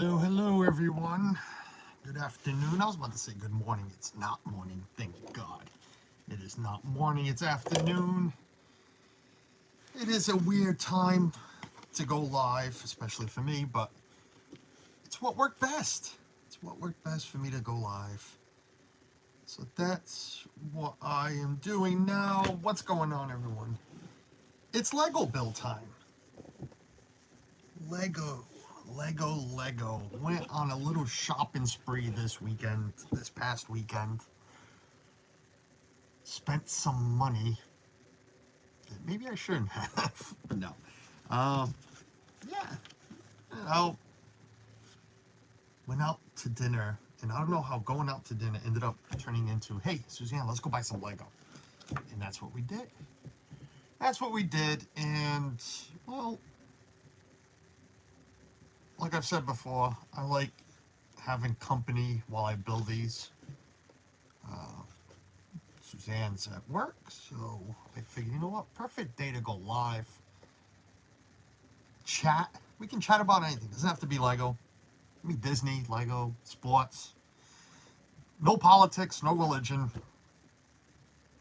Hello, everyone. Good afternoon. I was about to say good morning. It's not morning, thank God. It is not morning, it's afternoon. It is a weird time to go live, especially for me, but it's what worked best. It's what worked best for me to go live. So that's what I am doing now. What's going on, everyone? It's Lego build time. Lego. Went on a little shopping spree this past weekend. Spent some money that maybe I shouldn't have, but no. Yeah, you know, went out to dinner, and I don't know how going out to dinner ended up turning into, hey, Suzanne, let's go buy some Lego. And that's what we did. And, well, like I've said before, I like having company while I build these. Suzanne's at work, so I figured, you know what, perfect day to go live. Chat. We can chat about anything. Doesn't have to be Lego. I mean, Disney, Lego, sports. No politics, no religion.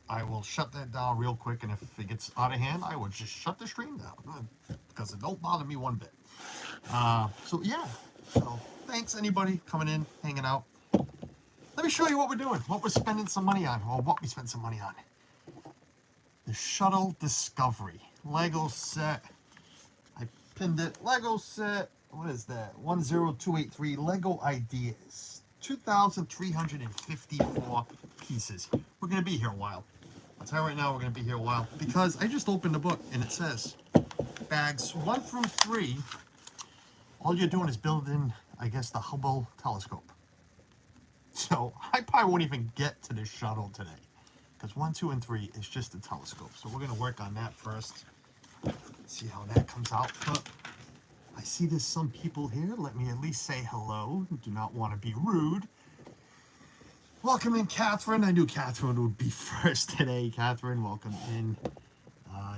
I will shut that down real quick, and if it gets out of hand, I will just shut the stream down because it don't bother me one bit. So yeah. So thanks anybody coming in, hanging out. Let me show you what we're doing, what we're spending some money on, or what we spent some money on. The Shuttle Discovery Lego set. I pinned it. Lego set. What is that? 10283 Lego Ideas. 2,354 pieces. We're going to be here a while. I'll tell you right now, we're going to be here a while because I just opened the book and it says bags 1 through 3. All you're doing is building, I guess, the Hubble telescope. So I probably won't even get to the shuttle today because 1, 2, and 3 is just the telescope. So we're going to work on that first. See how that comes out. But I see there's some people here. Let me at least say hello. Do not want to be rude. Welcome in, Catherine. I knew Catherine would be first today. Catherine, welcome in.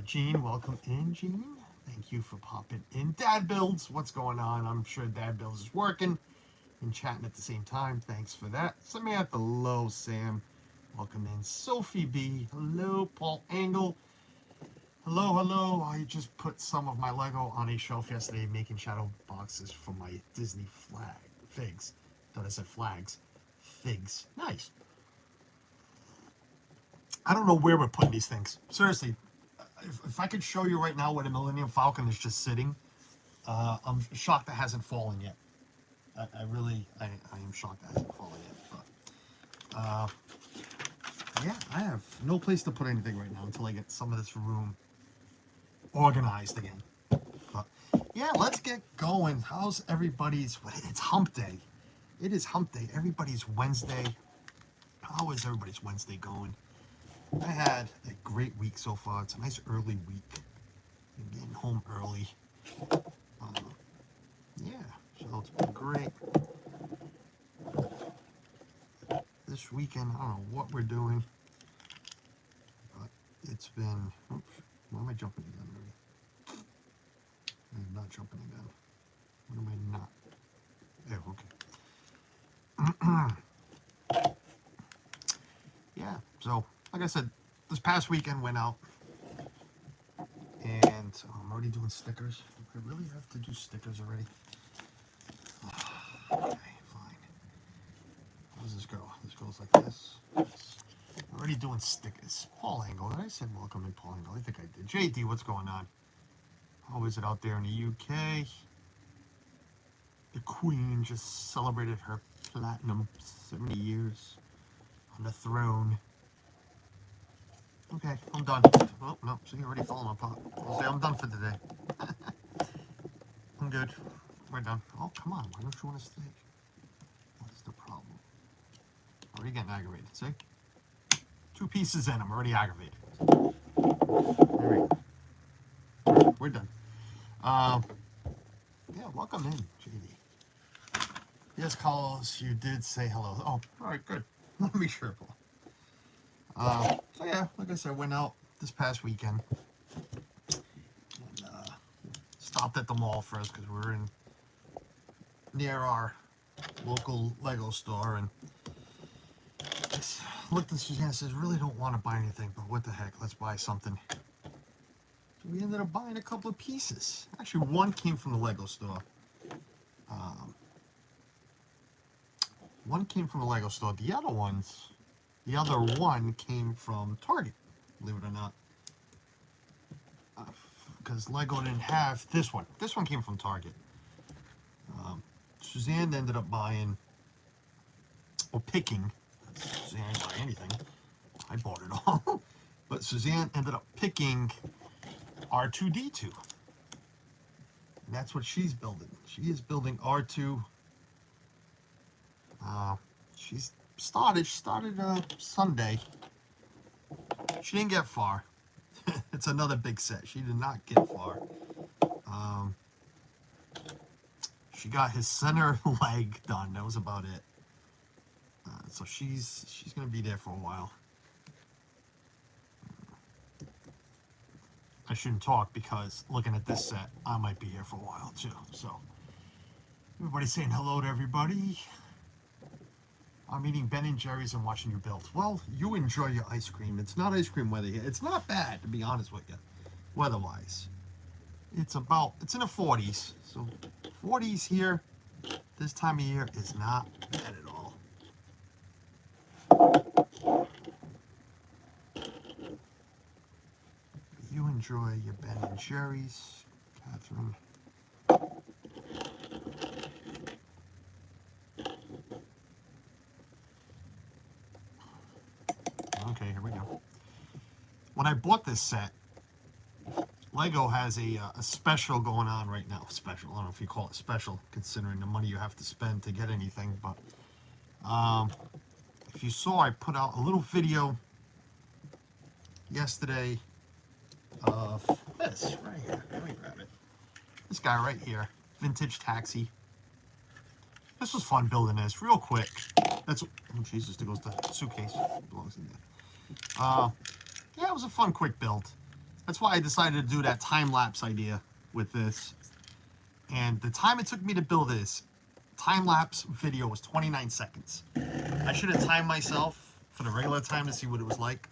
Jean, welcome in, Jean. Thank you for popping in. Dad Builds, what's going on? I'm sure Dad Builds is working and chatting at the same time. Thanks for that. Samantha Low, Sam, welcome in. Sophie B, hello. Paul Angle, hello. I just put some of my Lego on a shelf yesterday, making shadow boxes for my Disney figs. Thought I said flags. Figs. Nice. I don't know where we're putting these things. Seriously, if I could show you right now where the Millennium Falcon is just sitting, I'm shocked that hasn't fallen yet. I am shocked that hasn't fallen yet. But, yeah, I have no place to put anything right now until I get some of this room organized again. But yeah, let's get going. How's everybody's? It's Hump Day. It is Hump Day. Everybody's Wednesday. How is everybody's Wednesday going? I had a great week so far. It's a nice early week. I'm getting home early. Yeah, so it's been great. This weekend, I don't know what we're doing, but it's been. Oops, why am I jumping again already? I'm not jumping again. What am I not? Yeah, okay. Yeah, so like I said, this past weekend went out, and I'm already doing stickers. I really have to do stickers already. Okay, fine. How does this go? This goes like this. I'm already doing stickers. Paul Angle. I said welcome in, Paul Angle. I think I did. JD, what's going on? How is it out there in the UK? The Queen just celebrated her platinum 70 years on the throne. Okay, I'm done. Oh, no, so you're already falling apart. I'll say I'm done for today. I'm good. We're done. Oh, come on. Why don't you want to stay? What is the problem? Already getting aggravated. See? 2 pieces in. I'm already aggravated. There we go. We're done. Yeah, welcome in, JD. Yes, Carlos, you did say hello. Oh, all right, good. Let me be sure. So yeah, like I said, went out this past weekend and stopped at the mall first because we were in near our local Lego store, and I looked at Suzanne and says, really don't want to buy anything, but what the heck, let's buy something. So we ended up buying a couple of pieces. Actually, one came from the Lego store. One came from the Lego store. The other one came from Target, believe it or not. Because Lego didn't have this one. This one came from Target. Suzanne ended up buying, or picking. Suzanne didn't buy anything. I bought it all. But Suzanne ended up picking R2-D2. And that's what she's building. She is building R2. She started Sunday. She didn't get far. It's another big set. She did not get far. She got his center leg done. That was about it. So she's gonna be there for a while. I shouldn't talk because looking at this set, I might be here for a while too. So everybody's saying hello to everybody. I'm eating Ben & Jerry's and watching you build. Well, you enjoy your ice cream. It's not ice cream weather here. It's not bad, to be honest with you, weather-wise. It's in the 40s. So 40s here, this time of year, is not bad at all. You enjoy your Ben & Jerry's, Catherine. Okay, here we go. When I bought this set, Lego has a special going on right now. Special, I don't know if you call it special, considering the money you have to spend to get anything, but if you saw, I put out a little video yesterday of this right here. Let me grab it. This guy right here, Vintage Taxi. This was fun building this, real quick. That's, oh Jesus, there goes the suitcase. It belongs in there. Yeah, it was a fun, quick build. That's why I decided to do that time-lapse idea with this. And the time it took me to build this time-lapse video was 29 seconds. I should have timed myself for the regular time to see what it was like.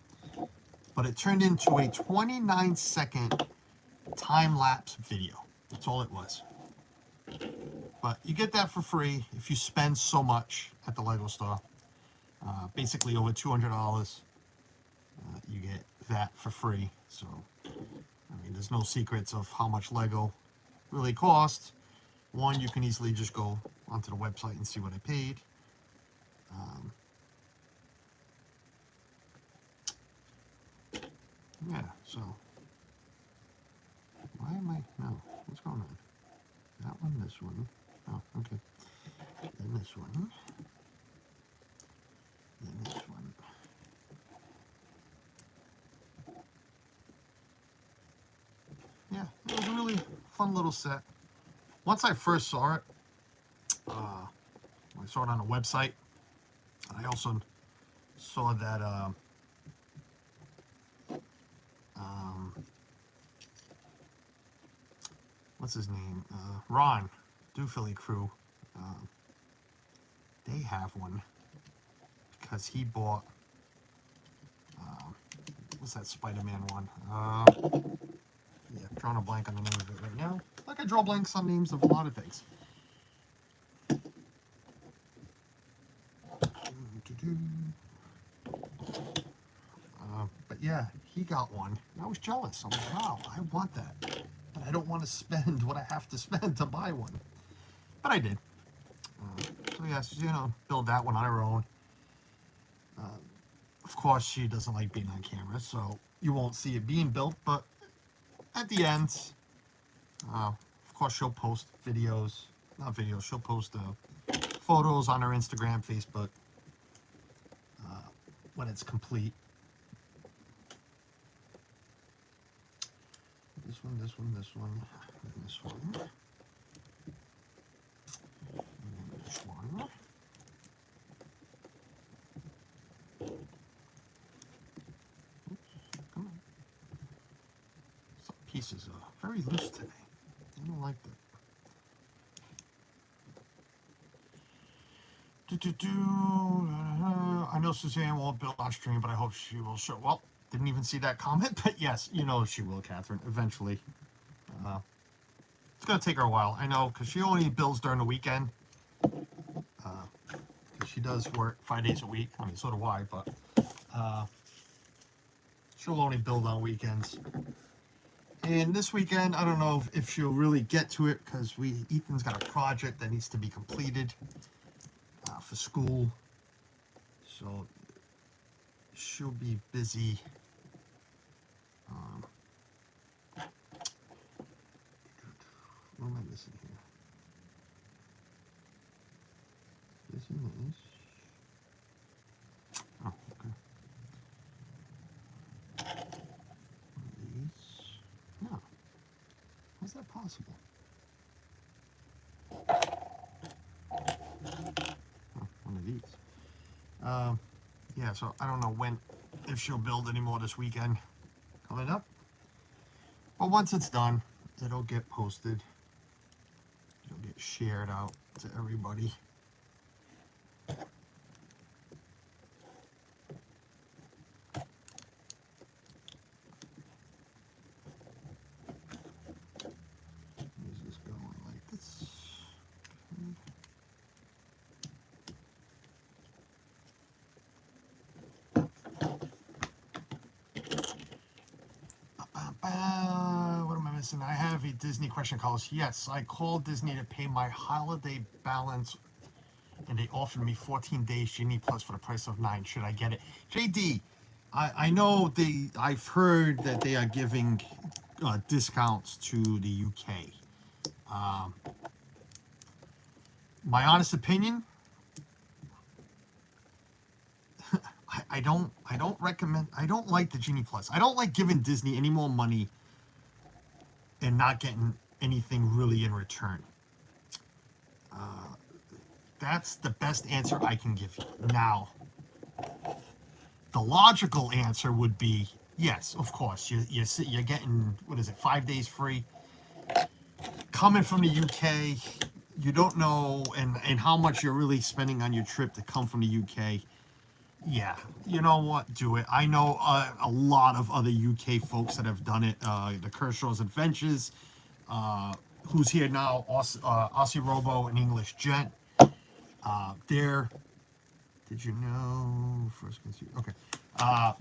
But it turned into a 29-second time-lapse video. That's all it was. But you get that for free if you spend so much at the Lego store. Basically over $200. You get that for free. So, I mean, there's no secrets of how much Lego really costs. One, you can easily just go onto the website and see what I paid. Yeah, so why am I, no, what's going on? That one, this one, oh, okay. Then this one, then this one. Yeah, it was a really fun little set. Once I first saw it, I saw it on a website. I also saw that what's his name? Ron, Doofily Crew. They have one because he bought. What's that Spider-Man one? Yeah, I'm drawing a blank on the name of it right now. Like I draw blanks on names of a lot of things. But yeah, he got one. I was jealous. I'm like, wow, I want that. But I don't want to spend what I have to spend to buy one. But I did. So yes, you know, build that one on her own. Of course, she doesn't like being on camera, so you won't see it being built. But at the end, of course, she'll post videos. Not videos, she'll post photos on her Instagram, Facebook, when it's complete. This one, this one, this one, and this one. And then this one. Oops, come on. Some pieces are very loose today. I don't like that. I know Suzanne won't build on stream, but I hope she will show. Well, didn't even see that comment, but yes, you know she will, Catherine, eventually. It's going to take her a while, I know, because she only builds during the weekend. She does work 5 days a week. I mean, so do I, but she'll only build on weekends. And this weekend, I don't know if she'll really get to it, because Ethan's got a project that needs to be completed for school. So she'll be busy. What am I missing here? This is. Oh, okay. One of these. No. How's that possible? Oh, one of these. Yeah, so I don't know if she'll build anymore this weekend coming up. But once it's done, it'll get posted. It'll get shared out to everybody. Is this going like this? What am I missing? I have a Disney question calls. Yes, I called Disney to pay my holiday balance, and they offered me 14 days Genie Plus for the price of 9. Should I get it? JD, I know I've heard that they are giving discounts to the UK. My honest opinion, I don't recommend. I don't like the Genie Plus. I don't like giving Disney any more money and not getting anything really in return. That's the best answer I can give you. Now, the logical answer would be yes, of course. You're getting, what is it, 5 days free. Coming from the UK, you don't know and how much you're really spending on your trip to come from the UK. Yeah, you know what? Do it. I know a lot of other UK folks that have done it. The Kershaw's Adventures, who's here now, Aussie Robo and English Gent. Did you know? First consumer. Okay.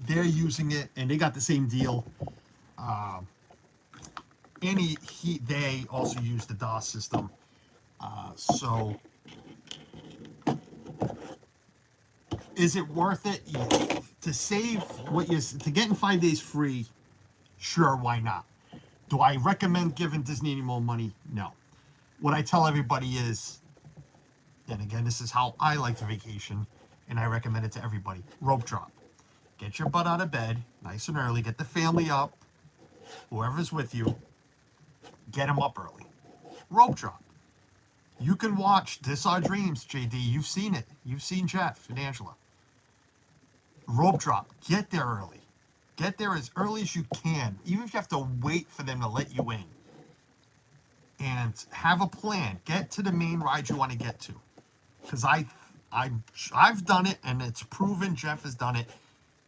They're using it, and they got the same deal. They also use the DOS system. So, is it worth it? Yeah. To save to get in 5 days free? Sure, why not? Do I recommend giving Disney any more money? No. What I tell everybody is, and again, this is how I like to vacation, and I recommend it to everybody. Rope drop. Get your butt out of bed, nice and early. Get the family up. Whoever's with you, get them up early. Rope drop. You can watch This Our Dreams, JD. You've seen it. You've seen Jeff and Angela. Rope drop. Get there early. Get there as early as you can, even if you have to wait for them to let you in. And have a plan. Get to the main ride you want to get to. Because I've done it, and it's proven. Jeff has done it.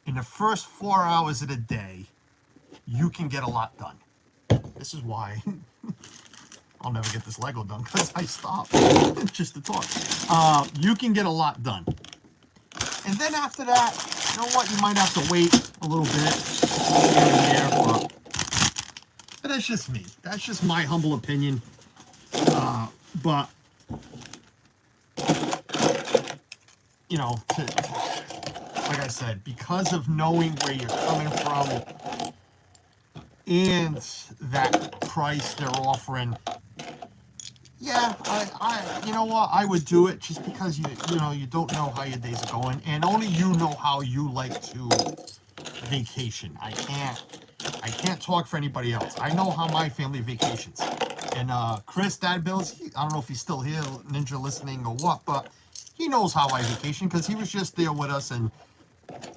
In the first 4 hours of the day, you can get a lot done. This is why I'll never get this Lego done, because I stopped just to talk. You can get a lot done. And then after that, you know what? You might have to wait a little bit here and there, but that's just me. That's just my humble opinion. But you know, like I said, because of knowing where you're coming from and that price they're offering, yeah, you know what, I would do it just because you don't know how your days are going, and only you know how you like to vacation. I can't talk for anybody else. I know how my family vacations. And Chris, Dad Bills, I don't know if he's still here, Ninja listening or what, but he knows how I vacation because he was just there with us, and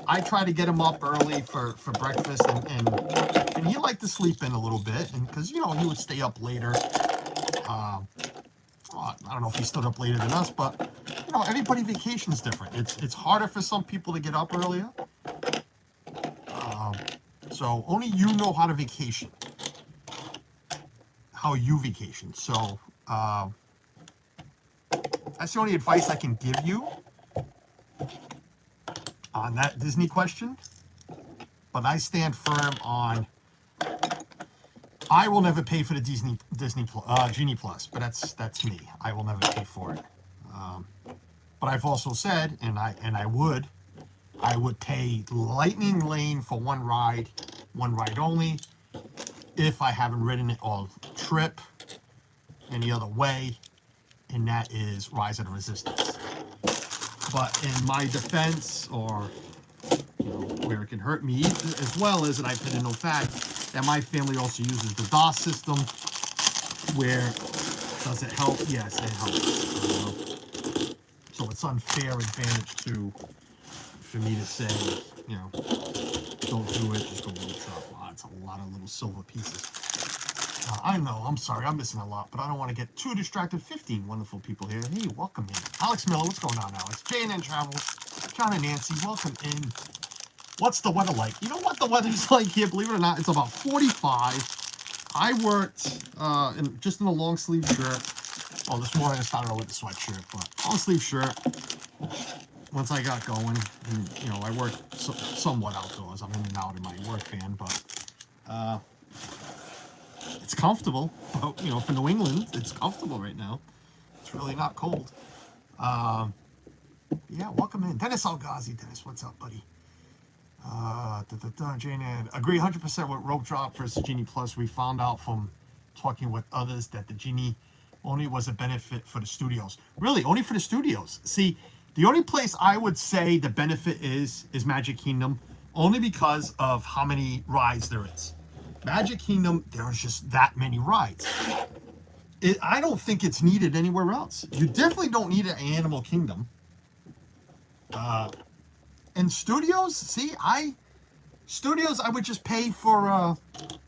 I try to get him up early for breakfast, and he liked to sleep in a little bit, and because he would stay up later. I don't know if he stood up later than us, but you know, everybody vacations different. It's harder for some people to get up earlier. So only you know how to vacation, how you vacation. So that's the only advice I can give you on that Disney question. But I stand firm on, I will never pay for the Disney Genie Plus, but that's me. I will never pay for it. But I've also said, and I would pay Lightning Lane for one ride only, if I haven't ridden it all trip any other way, and that is Rise of the Resistance. But in my defense, or you know, where it can hurt me as well, is that I've hit no fact that my family also uses the DOS system. Where does it help? Yes, it helps. So it's unfair advantage for me to say, you know, don't do it, just go road shop. Wow, it's a lot of little silver pieces. I know, I'm sorry, I'm missing a lot, but I don't want to get too distracted. 15 wonderful people here. Hey, welcome in. Alex Miller, what's going on, Alex? J&N Travels, John and Nancy, welcome in. What's the weather like? You know what the weather's like here, believe it or not, it's about 45. I worked just in a long sleeve shirt. Oh, this morning I started out with a sweatshirt, but long sleeve shirt. Once I got going, and you know, I work somewhat outdoors. I'm in and out in my work van, but it's comfortable. But, you know, for New England, it's comfortable right now. It's really not cold. Yeah, welcome in, Dennis Algazi. Dennis, what's up, buddy? Jane Ann, agree 100% with Rope Drop versus Genie Plus. We found out from talking with others that the Genie only was a benefit for the studios. Really, only for the studios. See, the only place I would say the benefit is Magic Kingdom, only because of how many rides there is. Magic Kingdom, there's just that many rides. I don't think it's needed anywhere else. You definitely don't need it in Animal Kingdom. And studios, see, I would just pay for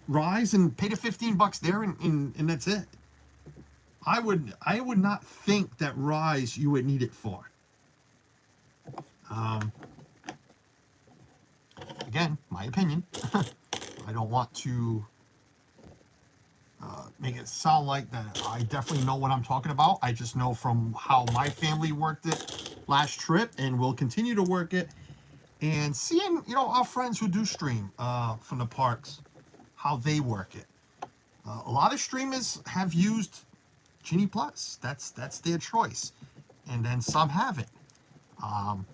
Rise and pay the $15 there, and that's it. I would not think that Rise you would need it for. Again, my opinion. I don't want to make it sound like that I definitely know what I'm talking about. I just know from how my family worked it last trip, and will continue to work it. And seeing, you know, our friends who do stream from the parks, how they work it. A lot of streamers have used Genie Plus. That's their choice. And then some haven't. And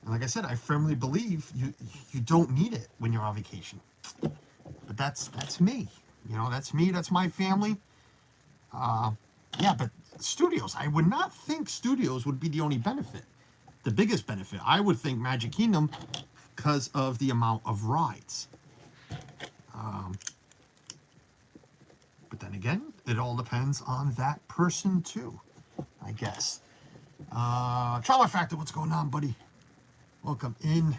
like I said, I firmly believe you don't need it when you're on vacation. But that's me. You know, that's me. That's my family. Yeah, but studios, I would not think studios would be the only benefit. The biggest benefit, I would think Magic Kingdom, because of the amount of rides. But then again, it all depends on that person too, I guess. Trauma Factor, what's going on, buddy? Welcome in.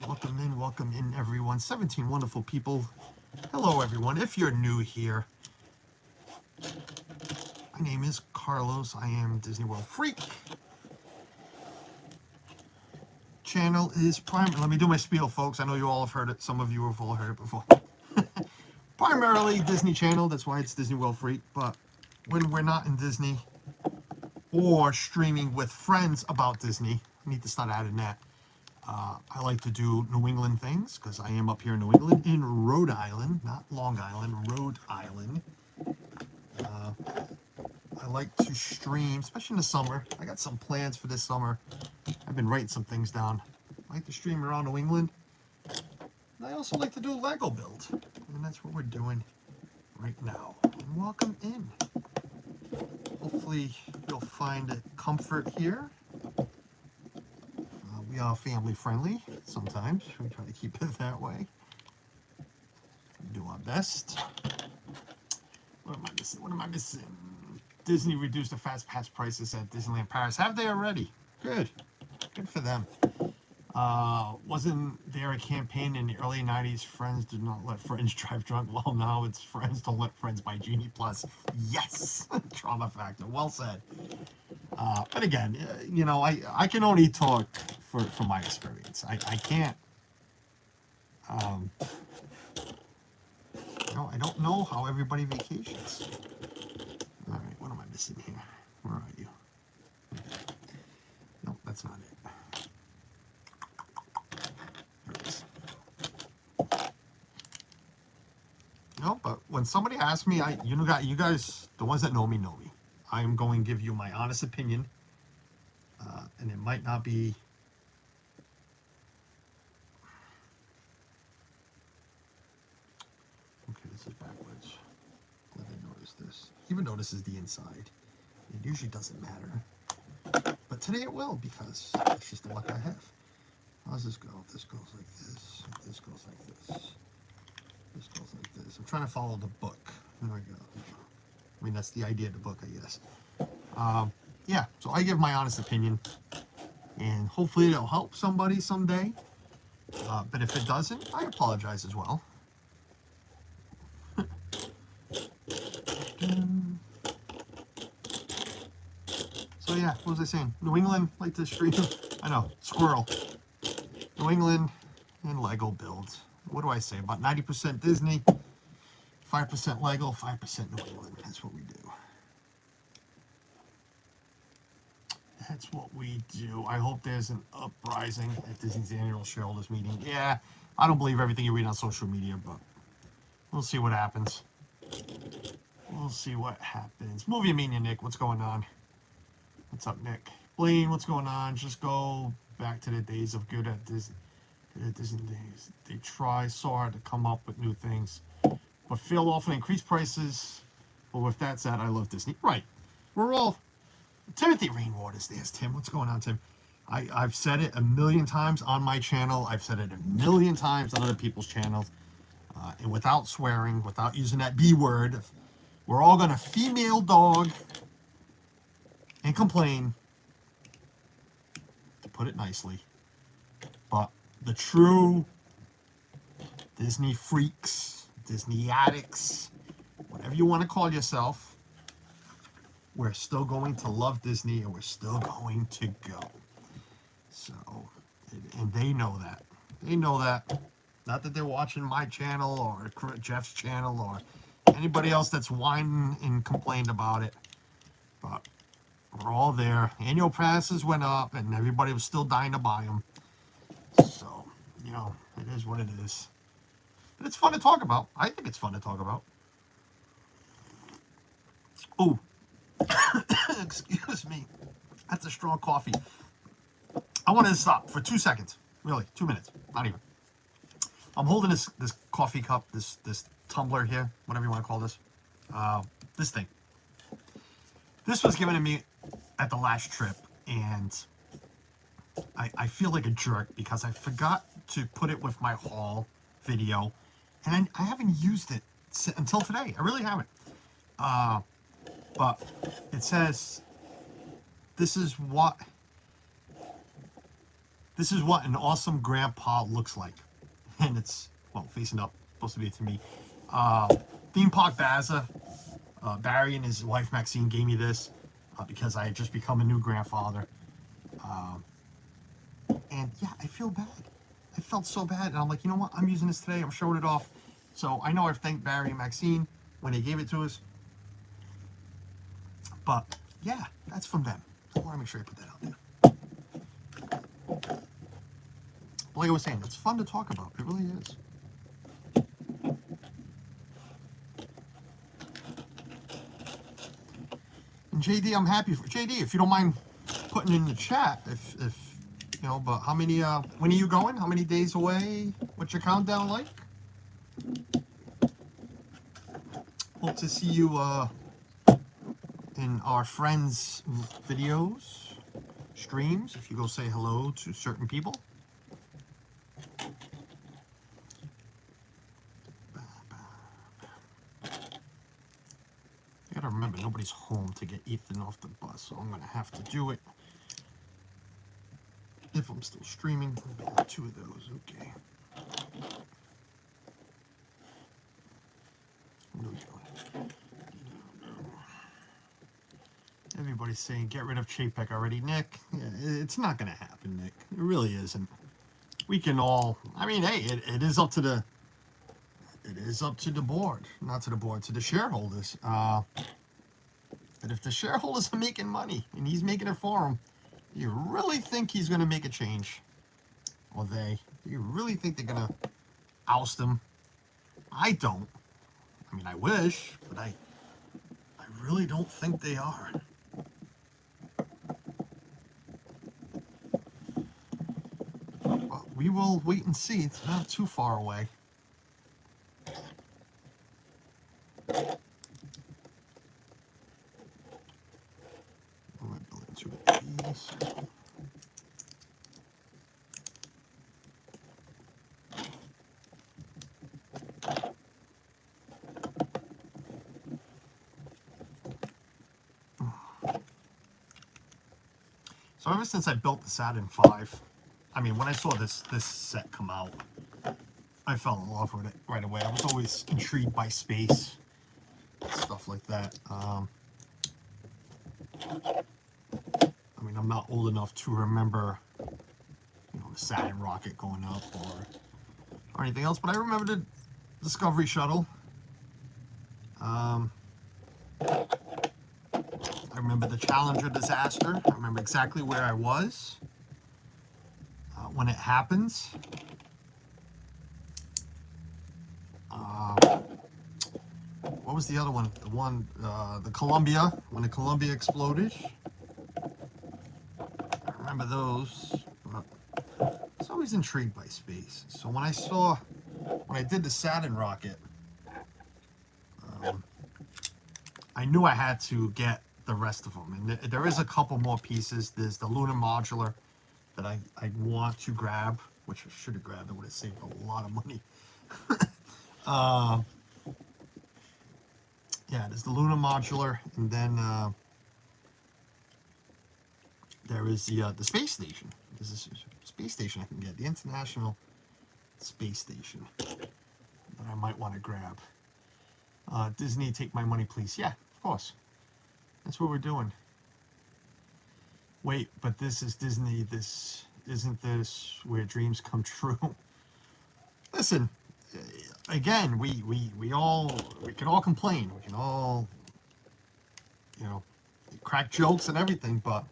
Welcome in, everyone. 17 wonderful people. Hello, everyone. If you're new here, my name is Carlos. I am Disney World Freak. Channel is Prime. Let me do my spiel, folks. I know you all have heard it. Some of you have all heard it before. Primarily Disney Channel. That's why it's Disney World Freak. But when we're not in Disney or streaming with friends about Disney, I need to start adding that. I like to do New England things because I am up here in New England, in Rhode Island, not Long Island, Rhode Island. I like to stream, especially in the summer. I got some plans for this summer. I've been writing some things down. I like to stream around New England. And I also like to do a Lego build. And that's what we're doing right now. And welcome in. Hopefully you'll find comfort here. We are family friendly sometimes. We try to keep it that way. Do our best. What am I missing? What am I missing? Disney reduced the Fast Pass prices at Disneyland Paris. Have they already? Good. Good for them. Wasn't there a campaign in the early 90s, friends did not let friends drive drunk? Well, now it's friends don't let friends buy Genie Plus. Yes! Trauma Factor. Well said. But again, you know, I can only talk for my experience. I can't. You know, I don't know how everybody vacations. All right, what am I missing here? Where are you? No, that's not it. There it is. No, but when somebody asks me, you guys, the ones that know me, I am going to give you my honest opinion, and it might not be. Okay, this is backwards. Glad I noticed this. Even though this is the inside, it usually doesn't matter. But today it will, because it's just the luck I have. How does this go? This goes like this. This goes like this. This goes like this. I'm trying to follow the book. There we go. I mean, that's the idea of the book, I guess. Yeah, so I give my honest opinion, and hopefully it'll help somebody someday. But if it doesn't, I apologize as well. So yeah, what was I saying? New England, like to stream. I know, squirrel. New England and Lego builds. What do I say? About 90% Disney, 5% Lego, 5% New England. That's what we do. That's what we do. I hope there's an uprising at Disney's annual shareholders meeting. Yeah, I don't believe everything you read on social media, but we'll see what happens. We'll see what happens. Movie Mania, Nick. What's going on? What's up, Nick? Blaine, what's going on? Just go back to the days of good at Disney days. They try so hard to come up with new things, but fail often increase prices. But with that said, I love Disney. Right. We're all... Timothy Rainwater's there's Tim. What's going on, Tim? I've said it a million times on my channel. I've said it a million times on other people's channels. And without swearing, without using that B word, we're all going to female dog and complain, to put it nicely. But the true Disney freaks, Disney addicts, whatever you want to call yourself, we're still going to love Disney, and we're still going to go. So, and they know that. They know that. Not that they're watching my channel or Jeff's channel or anybody else that's whining and complained about it. But we're all there. Annual passes went up, and everybody was still dying to buy them. So, you know, it is what it is. But it's fun to talk about. I think it's fun to talk about. Oh, excuse me. That's a strong coffee. I wanted to stop for 2 seconds. Really, 2 minutes. Not even. I'm holding this coffee cup, this tumbler here, whatever you want to call this. This thing. This was given to me at the last trip, and I feel like a jerk because I forgot to put it with my haul video, and I haven't used it until today. I really haven't. But it says, this is what an awesome grandpa looks like. And it's, well, facing up, supposed to be to me. Theme Park Baza, Barry and his wife Maxine gave me this because I had just become a new grandfather. And yeah, I feel bad. I felt so bad. And I'm like, you know what? I'm using this today. I'm showing it off. So I know I've thanked Barry and Maxine when they gave it to us. But yeah, that's from them. I want to make sure I put that out there. Like I was saying, it's fun to talk about. It really is. And JD, I'm happy for JD. If you don't mind putting in the chat, if you know, but how many? When are you going? How many days away? What's your countdown like? Hope to see you in our friends' videos, streams. If you go say hello to certain people. I gotta remember, nobody's home to get Ethan off the bus, so I'm gonna have to do it. If I'm still streaming, two of those, okay. What are we doing? Everybody's saying get rid of Chapek already, Nick. Yeah, it's not going to happen, Nick. It really isn't. We can all. I mean, hey, it is up to the. It is up to the board, not to the board, to the shareholders. But if the shareholders are making money and he's making it for them, you really think he's going to make a change? Or they? Do you really think they're going to oust him? I don't. I mean, I wish, but I really don't think they are. Well, we will wait and see. It's not too far away. So ever since I built the Saturn V, I mean, when I saw this set come out, I fell in love with it right away. I was always intrigued by space, stuff like that. I mean, I'm not old enough to remember, you know, the Saturn rocket going up or anything else, but I remember the Discovery shuttle. I remember the Challenger disaster. I remember exactly where I was when it happens. What was the other one? The Columbia, when the Columbia exploded. I remember those. But I was always intrigued by space. So when I did the Saturn rocket, I knew I had to get the rest of them. And there is a couple more pieces. There's the lunar modular that I want to grab, which I should have grabbed. I would have saved a lot of money. Yeah, there's the lunar modular, and then there is the space station. There's a space station I can get, the International Space Station, that I might want to grab. Disney, take my money, please. Yeah, of course. That's what we're doing. Wait, but this is Disney. This isn't this where dreams come true. Listen, again, we can all complain. We can all, you know, crack jokes and everything, but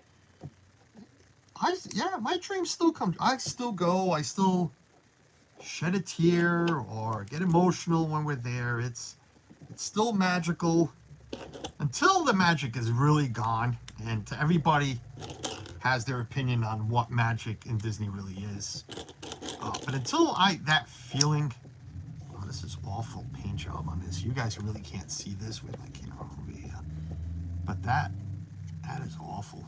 my dreams still come. I still go. I still shed a tear or get emotional when we're there. It's still magical until the magic is really gone, and to everybody has their opinion on what magic in Disney really is. But until that feeling, this is awful paint job on this. You guys really can't see this with my camera over here, but that is awful.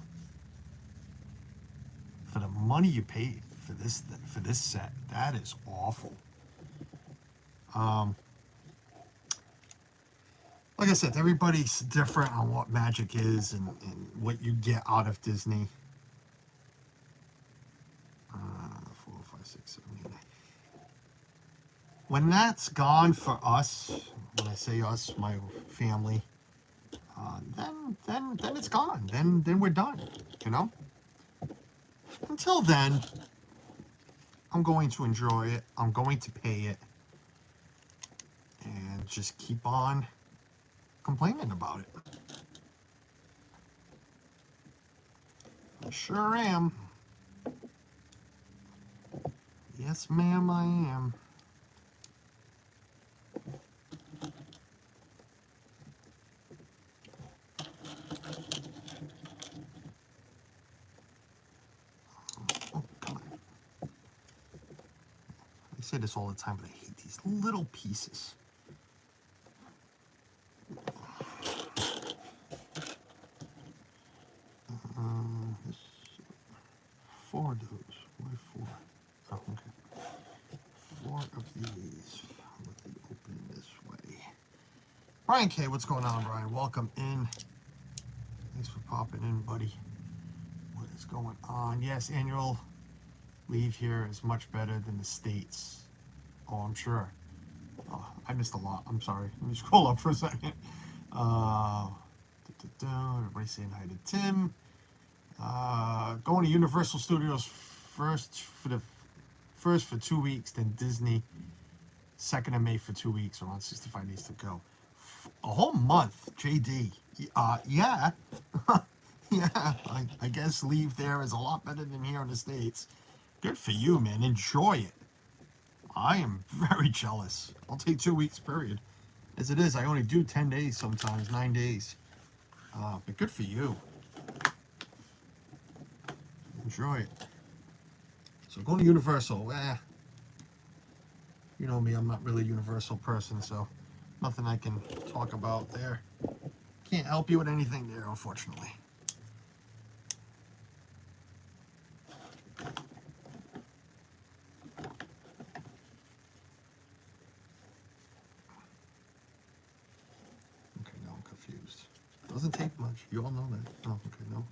For the money you paid for this set, that is awful. Like I said, everybody's different on what magic is and what you get out of Disney. 4, 5, 6, 7, 8. When that's gone for us, when I say us, my family, then it's gone. Then we're done. You know. Until then, I'm going to enjoy it. I'm going to pay it, and just keep on complaining about it. I sure am. Yes, ma'am, I am. Oh, come on. I say this all the time, but I hate these little pieces. Four of those. Why 4? Oh, okay. 4 of these. Let me open this way. Brian K, what's going on, Brian? Welcome in. Thanks for popping in, buddy. What is going on? Yes, annual leave here is much better than the States. Oh, I'm sure. Oh, I missed a lot. I'm sorry. Let me scroll up for a second. Everybody saying hi to Tim. Going to Universal Studios first for 2 weeks, then Disney 2nd of May for 2 weeks, around 65 days to go. A whole month, JD. Yeah. Yeah, I guess leave there is a lot better than here in the States. Good for you, man. Enjoy it. I am very jealous. I'll take 2 weeks, period. As it is, I only do 10 days sometimes, 9 days. But good for you. Enjoy it. So going to Universal, you know me, I'm not really a Universal person, so nothing I can talk about there. Can't help you with anything there, unfortunately. Okay, now I'm confused. Doesn't take much. You all know that. Oh, okay, no.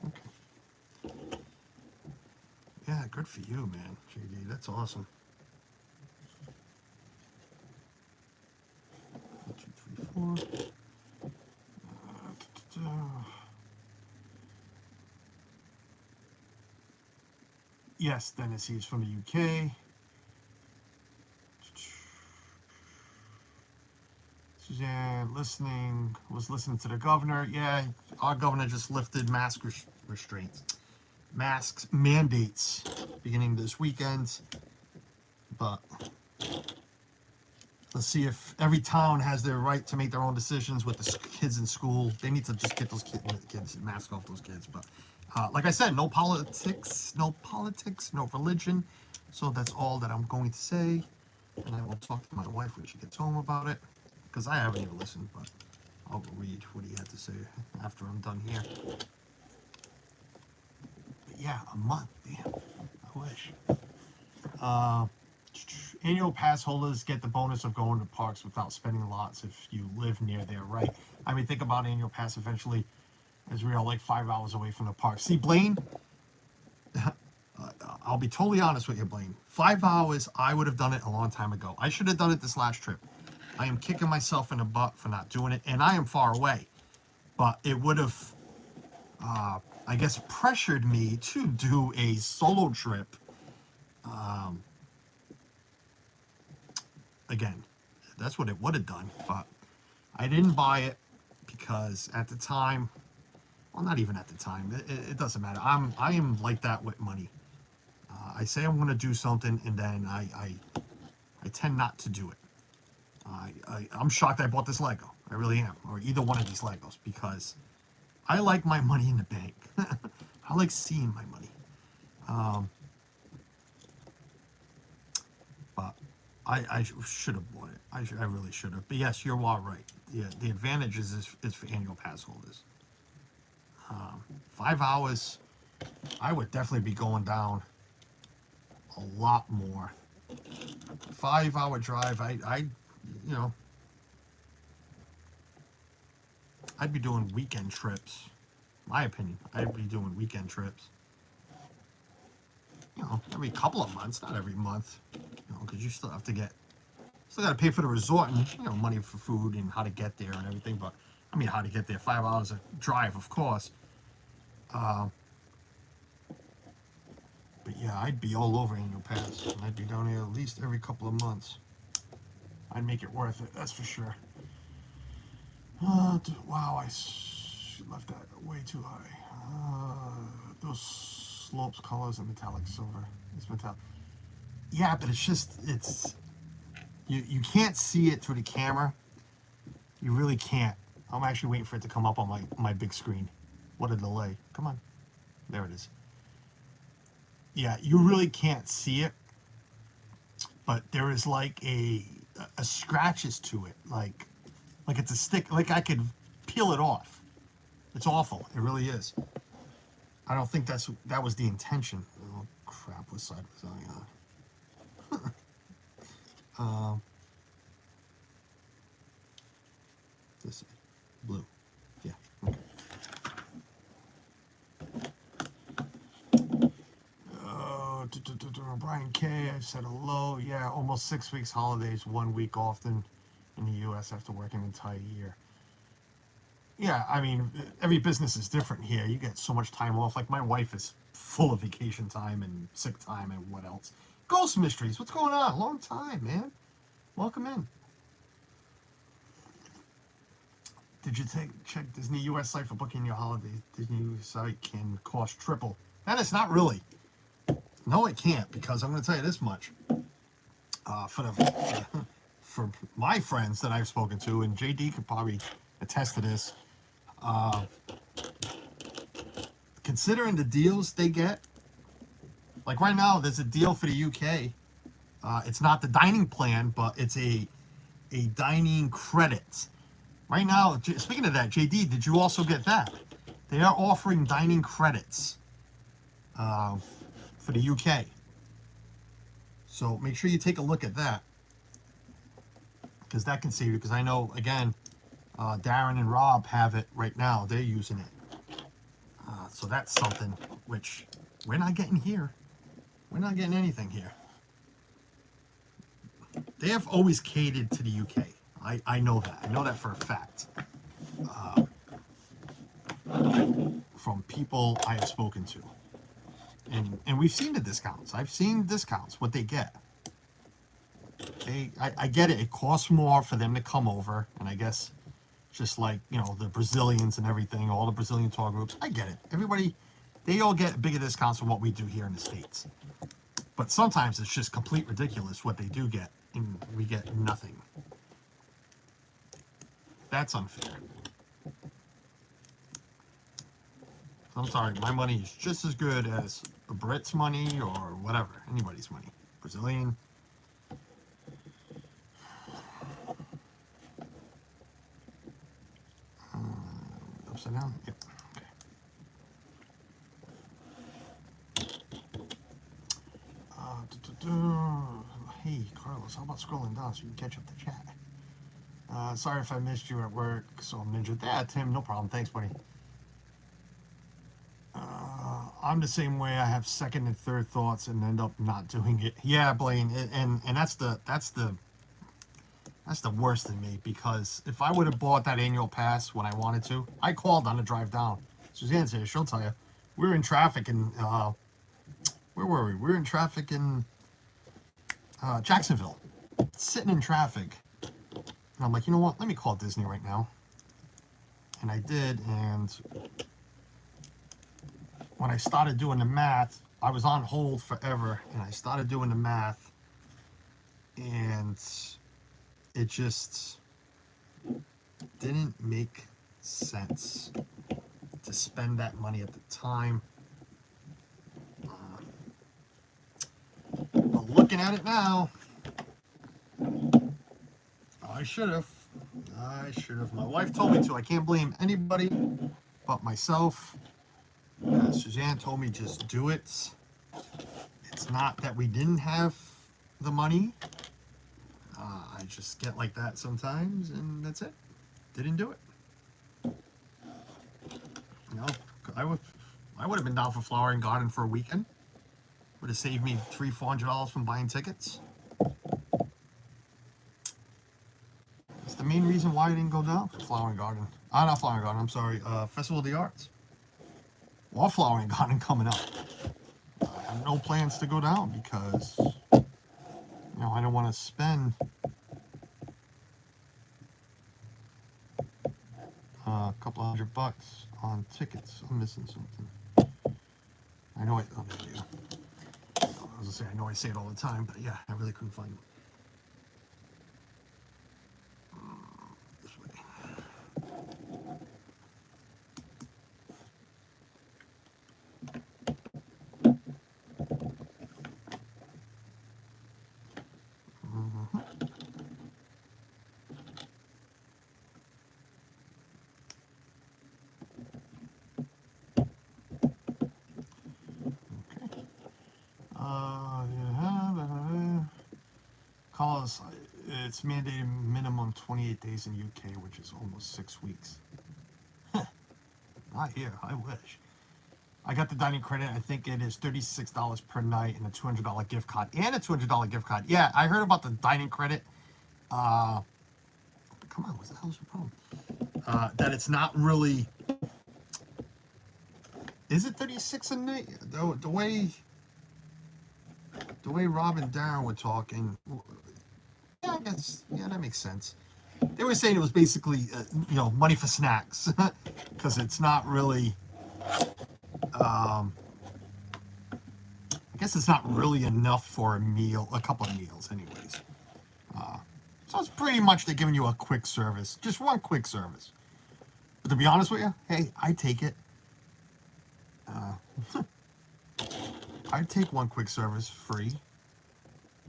Okay. Yeah, good for you, man, JD. That's awesome. 1, 2, 3, 4. Yes, Dennis, he's from the UK. Suzanne, was listening to the governor. Yeah, our governor just lifted mask restraints. Masks mandates beginning this weekend. But let's see if every town has their right to make their own decisions with the kids in school. They need to just get those kids mask off those kids. But like I said, no politics, no religion. So that's all that I'm going to say. And I will talk to my wife when she gets home about it. Because I haven't even listened, but I'll read what he had to say after I'm done here. But yeah, a month, damn. I wish. Annual pass holders get the bonus of going to parks without spending lots if you live near there, right? I mean, think about annual pass eventually, as we are like 5 hours away from the park. See, Blaine, I'll be totally honest with you, Blaine. 5 hours, I would have done it a long time ago. I should have done it this last trip. I am kicking myself in the butt for not doing it, and I am far away. But it would have, I guess, pressured me to do a solo trip. Again, that's what it would have done. But I didn't buy it because at the time, well, not even at the time. It doesn't matter. I am like that with money. I say I'm going to do something, and then I tend not to do it. I'm shocked I bought this Lego. I really am. Or either one of these Legos. Because I like my money in the bank. I like seeing my money. But I should have bought it. I really should have. But yes, you're all right. Yeah, the advantage is for annual pass holders. 5 hours, I would definitely be going down a lot more. 5 hour drive, you know, I'd be doing weekend trips. My opinion, I'd be doing weekend trips. You know, every couple of months, not every month. You know, because you still got to pay for the resort and, you know, money for food and how to get there and everything. But I mean, how to get there, 5 hours of drive, of course. But yeah, I'd be all over annual pass, and I'd be down here at least every couple of months. I'd make it worth it, that's for sure. Wow, I left that way too high. Those slopes, colors, and metallic silver. It's metallic. Yeah, but you can't see it through the camera. You really can't. I'm actually waiting for it to come up on my big screen. What a delay. Come on. There it is. Yeah, you really can't see it, but there is like a scratches to it, like it's a stick, like I could peel it off. It's awful. It really is. I don't think that was the intention. Oh crap! What side was I on? This side. Blue. Yeah. Okay. Brian K. I said hello. Yeah, almost 6 weeks holidays, 1 week off in the U.S. after working an entire year. Yeah, I mean, every business is different here. You get so much time off. Like my wife is full of vacation time and sick time and what else. Ghost Mysteries, what's going on? Long time, man. Welcome in. Did you check Disney US site for booking your holidays? Disney US site can cost triple. And it's not really. No, it can't, because I'm going to tell you this much. For my friends that I've spoken to, and JD could probably attest to this, considering the deals they get, like right now, there's a deal for the UK. It's not the dining plan, but it's a dining credit. Right now, speaking of that, JD, did you also get that? They are offering dining credits for the UK. So make sure you take a look at that, because that can save you. Because I know, again, Darren and Rob have it right now. They're using it. So that's something which we're not getting here. We're not getting anything here. They have always catered to the UK. I know that. I know that for a fact. From people I have spoken to. And we've seen the discounts. I've seen discounts, what they get. I get it. It costs more for them to come over. And I guess just like, you know, the Brazilians and everything, all the Brazilian tour groups, I get it. Everybody, they all get bigger discounts than what we do here in the States. But sometimes it's just complete ridiculous what they do get, and we get nothing. That's unfair. I'm sorry, my money is just as good as a Brit's money or whatever, anybody's money. Brazilian. Upside down? Yep. Okay. Hey, Carlos, how about scrolling down so you can catch up the chat? Sorry if I missed you at work, so I'm ninja. Tim, no problem. Thanks, buddy. I'm the same way. I have second and third thoughts and end up not doing it. Yeah, Blaine, and that's the worst in me, because if I would have bought that annual pass when I wanted to, I called on the drive down. Suzanne's here. She'll tell you. We were in traffic in where were we? We were in traffic in Jacksonville, sitting in traffic. And I'm like, you know what? Let me call Disney right now. And I did, and when I started doing the math, I was on hold forever, and I started doing the math, and it just didn't make sense to spend that money at the time. But looking at it now, I should have. My wife told me to. I can't blame anybody but myself. Suzanne told me just do it. It's not that we didn't have the money. I just get like that sometimes, and that's it. Didn't do it. You know, I would have been down for Flower and Garden for a weekend. Would have saved me $300-400 from buying tickets. That's the main reason why I didn't go down for Flower and Garden. Not Flower and Garden, I'm sorry. Festival of the Arts. Or Flower and Garden coming up. I have no plans to go down because, you know, I don't want to spend a couple $100 on tickets. I'm missing something. I know oh, there you go. I was gonna say, I know I say it all the time, but yeah, I really couldn't find it. This way. Carlos, it's mandated minimum 28 days in UK, which is almost 6 weeks. Not here, I wish. I got the dining credit. I think it is $36 per night and a $200 gift card. And a $200 gift card. Yeah, I heard about the dining credit. Come on, what the hell's your problem? that it's not really. Is it 36 a night? The way Rob and Darren were talking, yeah, I guess, yeah, that makes sense. They were saying it was basically, money for snacks, because it's not really. I guess it's not really enough for a couple of meals, anyways. So it's pretty much they're giving you a quick service, just one quick service. But to be honest with you, hey, I take it. I'd take one quick service free.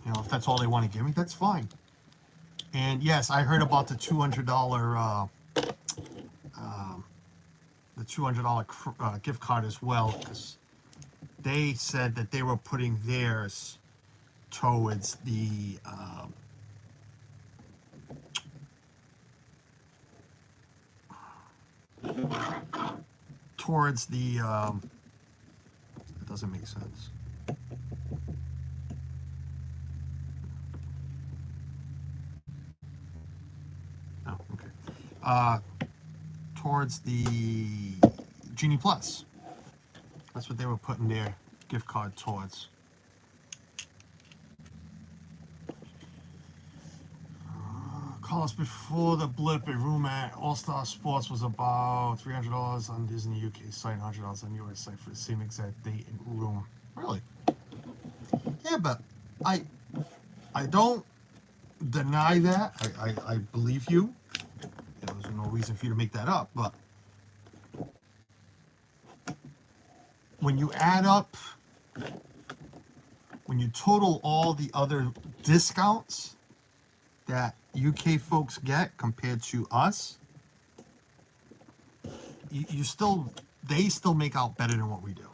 If that's all they want to give me, that's fine. And yes, I heard about the $200 gift card as well, because they said that they were putting theirs towards the it doesn't make sense. Oh, okay. Towards the Genie Plus. That's what they were putting their gift card towards. Call us before the blip. A room at All Star Sports was about $300 on Disney UK site, $100 on US site for the same exact date and room. Really? Yeah, but I don't deny that. I believe you. There's no reason for you to make that up. But when you add up, when you total all the other discounts that UK folks get compared to us, they still make out better than what we do.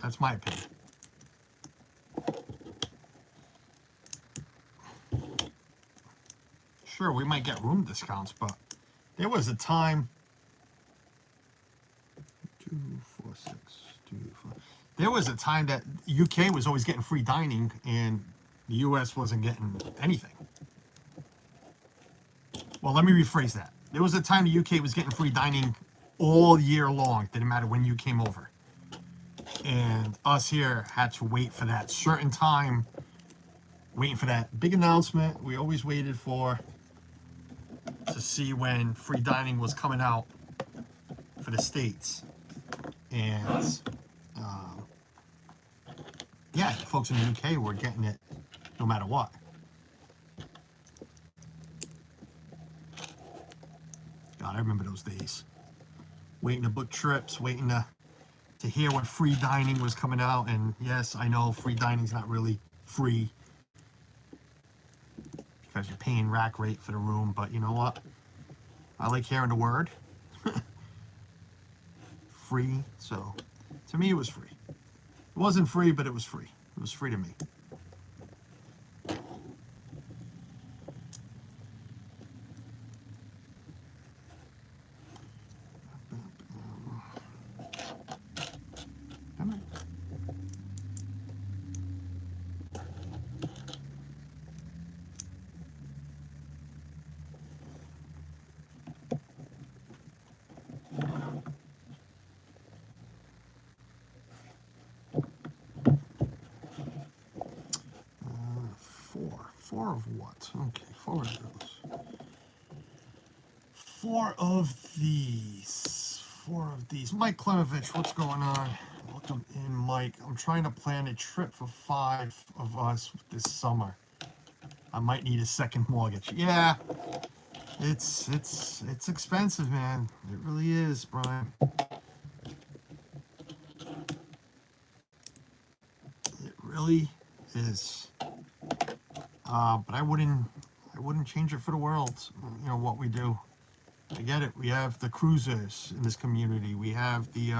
That's my opinion. Sure, we might get room discounts, but there was a time. 2, 4, 6, 2, 4. There was a time that UK was always getting free dining, and the US wasn't getting anything. Well, let me rephrase that. There was a time the UK was getting free dining all year long. Didn't matter when you came over. And us here had to wait for that certain time, waiting for that big announcement we always waited for, to see when free dining was coming out for the States. And yeah, the folks in the UK were getting it no matter what. God, I remember those days. Waiting to book trips, waiting to hear when free dining was coming out. And yes, I know free dining's not really free, because you're paying rack rate for the room, but you know what? I like hearing the word. Free, so to me it was free. It wasn't free, but it was free. It was free to me. Four of what? Okay, 4 of those. 4 of these. 4 of these. Mike Klemovich, what's going on? Welcome in, Mike. I'm trying to plan a trip for 5 of us this summer. I might need a second mortgage. Yeah, it's expensive, man. It really is, Brian. It really is. But I wouldn't change it for the world. What we do. I get it. We have the cruisers in this community. We have the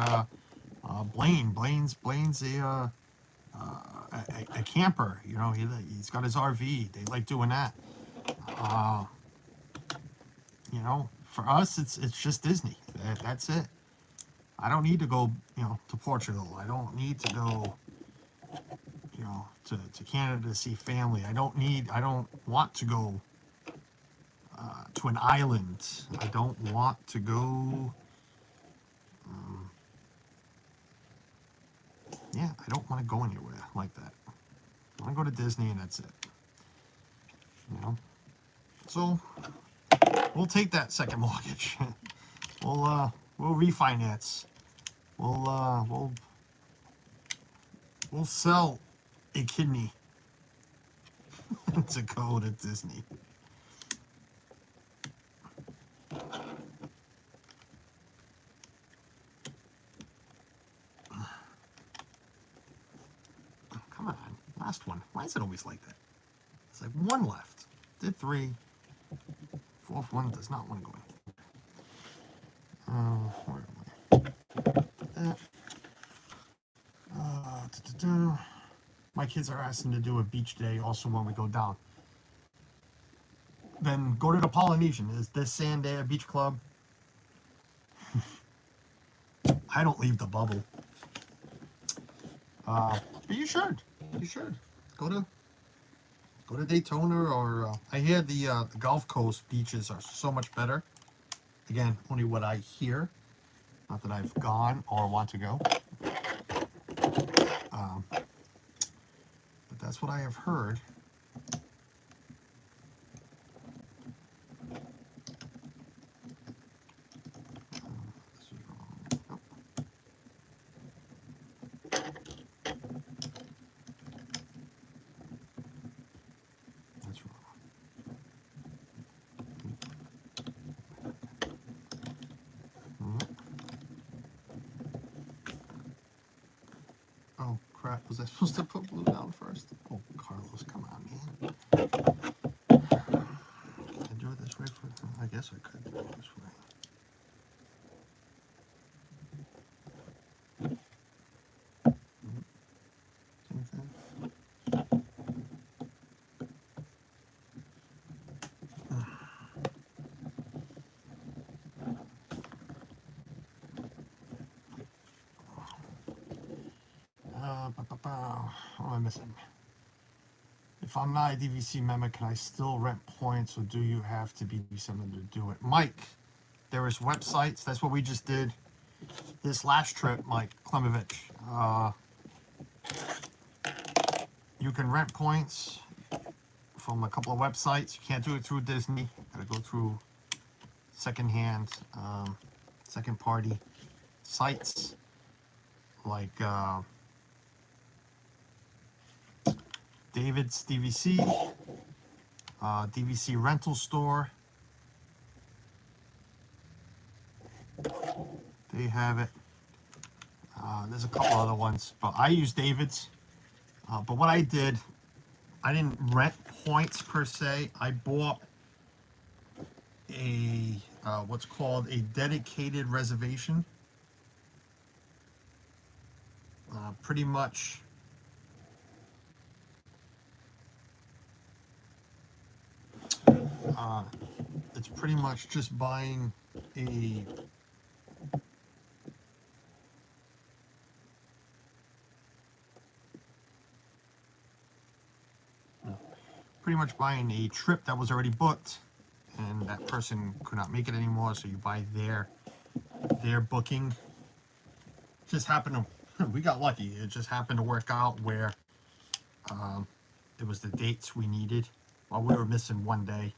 Blaine's a camper. He's got his RV. They like doing that. For us, it's just Disney. That's it. I don't need to go, to Portugal. I don't need to go, to Canada to see family. I don't want to go to an island. I don't want to go, I don't want to go anywhere like that. I want to go to Disney and that's it. So we'll take that second mortgage. We'll refinance. We'll sell a kidney to go to Disney. Come on, last one. Why is it always like that? It's like one left. Did three. Fourth one does not want to go in. Where am I? My kids are asking to do a beach day also when we go down. Then go to the Polynesian. Is this sand there, beach club? I don't leave the bubble. But you should. You should. Go to Daytona or I hear the Gulf Coast beaches are so much better. Again, only what I hear. Not that I've gone or want to go. But that's what I have heard. Oh crap, was I supposed to put blue down first? Oh, Carlos, come on, man. Can I do it this way? I guess I could do it this way. Same thing. What am I missing? If I'm not a DVC member, can I still rent points, or do you have to be someone to do it? Mike, there is websites. That's what we just did this last trip, Mike Klemovich. You can rent points from a couple of websites. You can't do it through Disney. Gotta go through secondhand, second party sites like David's DVC, DVC rental store. They have it. There's a couple other ones, but I use David's. But what I did, I didn't rent points per se. I bought a what's called a dedicated reservation. Pretty much. It's pretty much just buying a trip that was already booked, and that person could not make it anymore, so you buy their booking. Just happened to we got lucky. It just happened to work out where it was the dates we needed. While we were missing one day,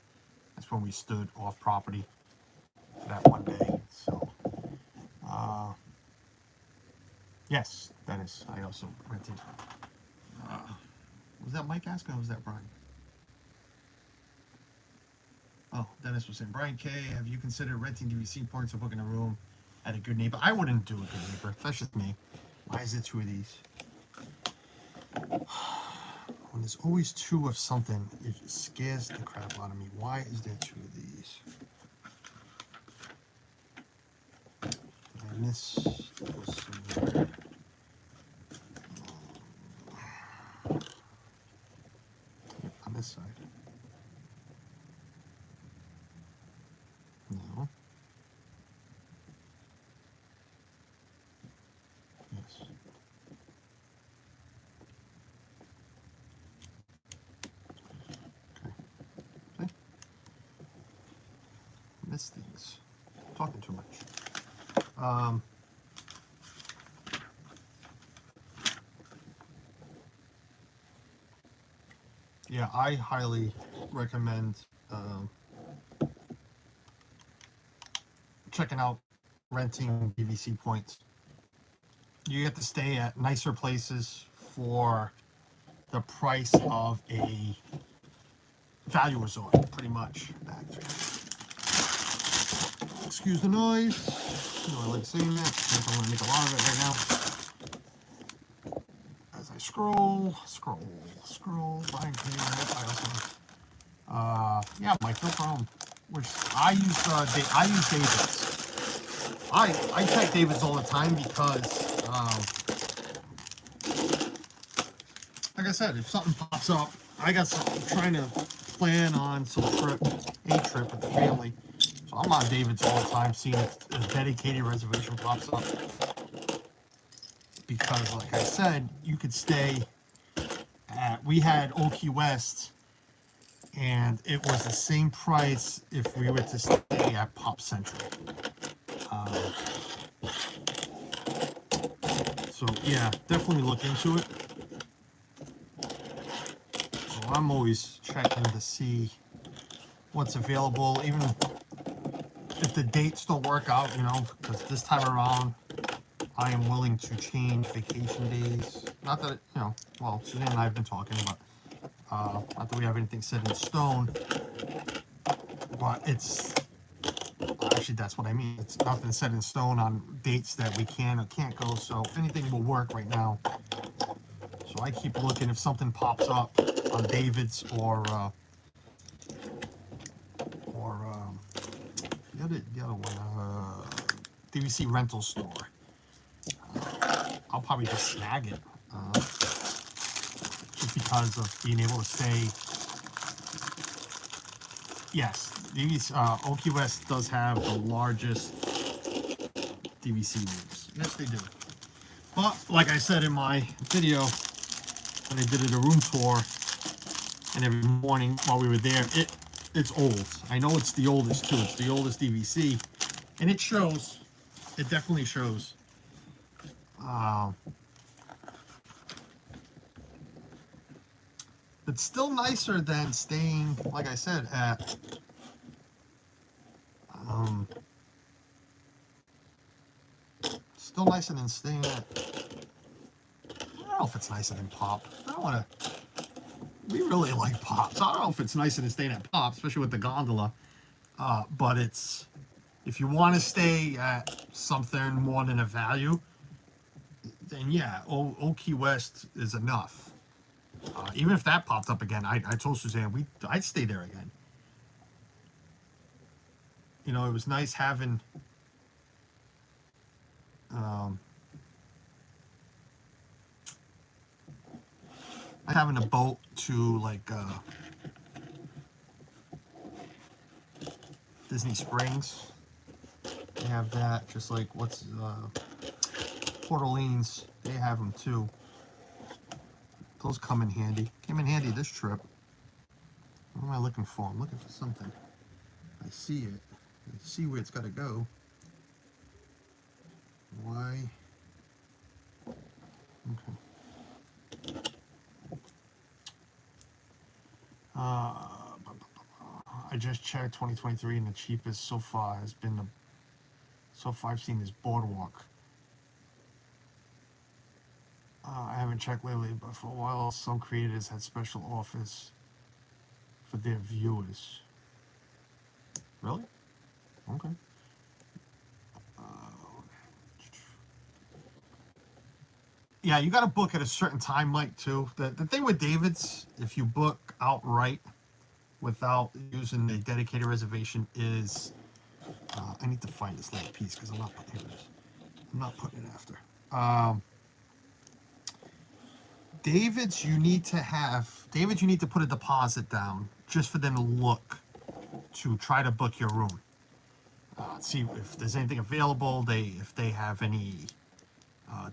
that's when we stood off property for that one day. So, yes, Dennis, I also rented. Was that Mike asking or was that Brian? Oh, Dennis was saying, Brian K., have you considered renting DVC points or booking a room at a good neighbor? I wouldn't do a good neighbor. That's just me. Why is it two of these? When there's always two of something, it just scares the crap out of me. Why is there two of these? And this was somewhere. On this side. No. miss things. I'm talking too much. Yeah, I highly recommend checking out renting DVC points. You get to stay at nicer places for the price of a value resort, pretty much. Excuse the noise. You know, I like saying that. I think I'm going to make a lot of it right now. As I scroll, buying yeah, Mike, no problem. Which I use David's. I check David's all the time because, like I said, if something pops up, I got something trying to plan on a trip with the family. So I'm on David's all the time, seeing if a dedicated reservation pops up. Because, like I said, you could stay at. We had Old Key West, and it was the same price if we were to stay at Pop Central. So yeah, definitely look into it. So I'm always checking to see what's available, even if the dates don't work out, you know, because this time around I am willing to change vacation days. Not that, you know, well, Suzanne and I have been talking about, not that we have anything set in stone, but it's, actually that's what I mean. It's nothing set in stone on dates that we can or can't go, so anything will work right now. So I keep looking if something pops up on David's or the other one, DVC rental store. I'll probably just snag it, just because of being able to stay. Yes, DVC, Old Key West does have the largest DVC rooms. Yes, they do. But like I said in my video, when I did a room tour, and every morning while we were there, it's old. I know it's the oldest too. It's the oldest DVC, and it shows. It definitely shows. It's still nicer than staying, like I said, at still nicer than staying at. I don't know if it's nicer than Pop. I don't want to. We really like Pop, so I don't know if it's nicer than staying at Pop, especially with the gondola. But it's, if you want to stay at something more than a value, then yeah, Old Key West is enough. Even if that popped up again, I told Suzanne I'd stay there again. You know, it was nice having having a boat to like Disney Springs. They have that, just like Port Orleans. They have them too. Those come in handy. Came in handy this trip. What am I looking for? I'm looking for something. I see it. I see where it's got to go. Why? Okay. I just checked 2023, and the cheapest so far has been I've seen is Boardwalk. I haven't checked lately, but for a while, some creators had special offers for their viewers. Really? Okay. Yeah, you got to book at a certain time, Mike, too. The thing with David's, if you book outright without using a dedicated reservation, is I need to find this little piece because I'm not putting it. I'm not putting it after. David's, you need to put a deposit down just for them to look to try to book your room. See if there's anything available. If they have any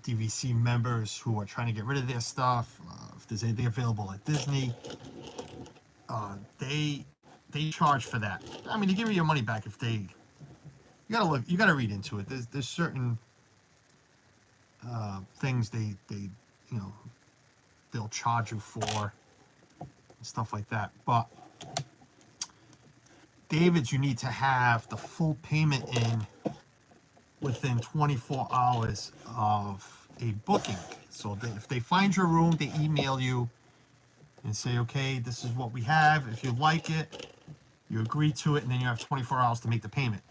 DVC members who are trying to get rid of their stuff. If there's anything available at Disney, they charge for that. I mean, they give you your money back if they. You gotta look. You gotta read into it. There's certain things they you know they'll charge you for and stuff like that. But David's, you need to have the full payment in within 24 hours of a booking. So if they find your room, they email you and say, okay, this is what we have. If you like it, you agree to it, and then you have 24 hours to make the payment.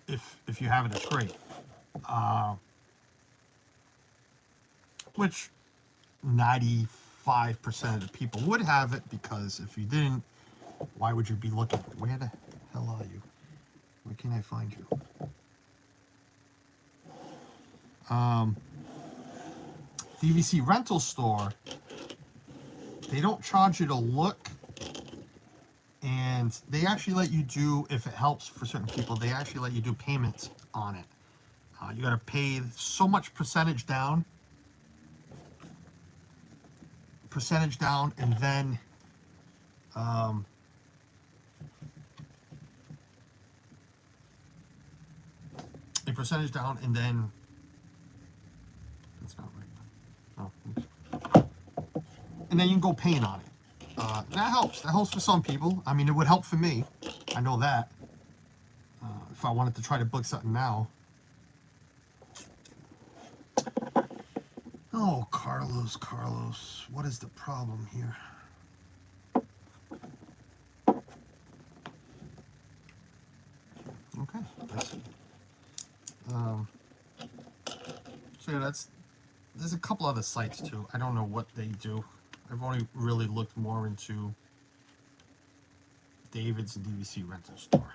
If you have it, it's great. Which 95% of the people would have it, because if you didn't, why would you be looking? Where the hell are you? Where can I find you? DVC rental store, they don't charge you to look, and they actually let you do, if it helps for certain people, they actually let you do payments on it. You got to pay so much percentage down, and then a percentage down, and then that's not right. Oh, and then you can go paying on it. That helps. That helps for some people. I mean, it would help for me. I know that. If I wanted to try to book something now. Oh, Carlos, what is the problem here? Okay, I see. So yeah, there's a couple other sites too. I don't know what they do. I've only really looked more into David's DVC rental store.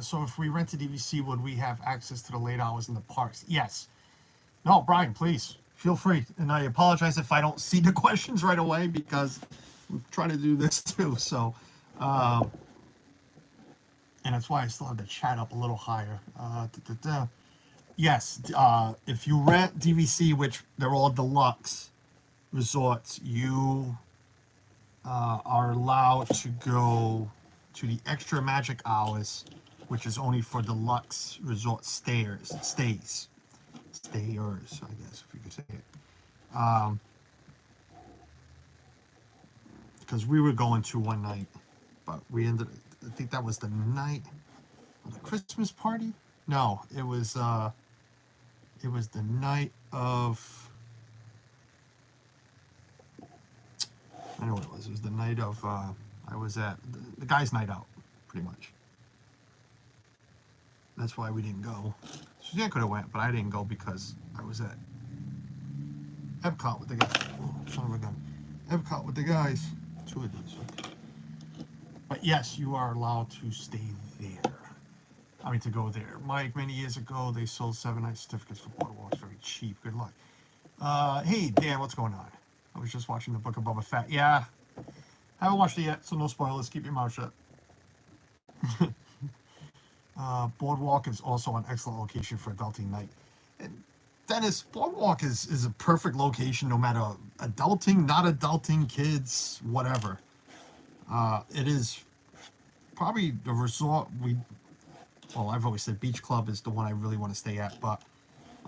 So if we rent a DVC, would we have access to the late hours in the parks? Yes. No, Brian, please feel free. And I apologize if I don't see the questions right away, because I'm trying to do this too. So, and that's why I still have the chat up a little higher. Yes, if you rent DVC, which they're all deluxe resorts, you are allowed to go to the extra magic hours, which is only for deluxe resort stayers, I guess, if you could say it. Because we were going to one night, but we ended. I think that was the night of the Christmas party. No, it was the night of. I know what it was. It was the night of. I was at the guys' night out, pretty much. That's why we didn't go. Suzanne could have went, but I didn't go because I was at Epcot with the guys. Oh, son of a gun. Epcot with the guys. Two of these. But yes, you are allowed to stay there. I mean, to go there. Mike, many years ago, they sold 7-night certificates for Boardwalk. Very cheap. Good luck. Hey, Dan, what's going on? I was just watching the Book of Boba Fett. Yeah. Haven't watched it yet, so no spoilers. Keep your mouth shut. Boardwalk is also an excellent location for adulting night. And Dennis, Boardwalk is a perfect location no matter adulting, not adulting, kids, whatever. It is probably the resort I've always said Beach Club is the one I really want to stay at, but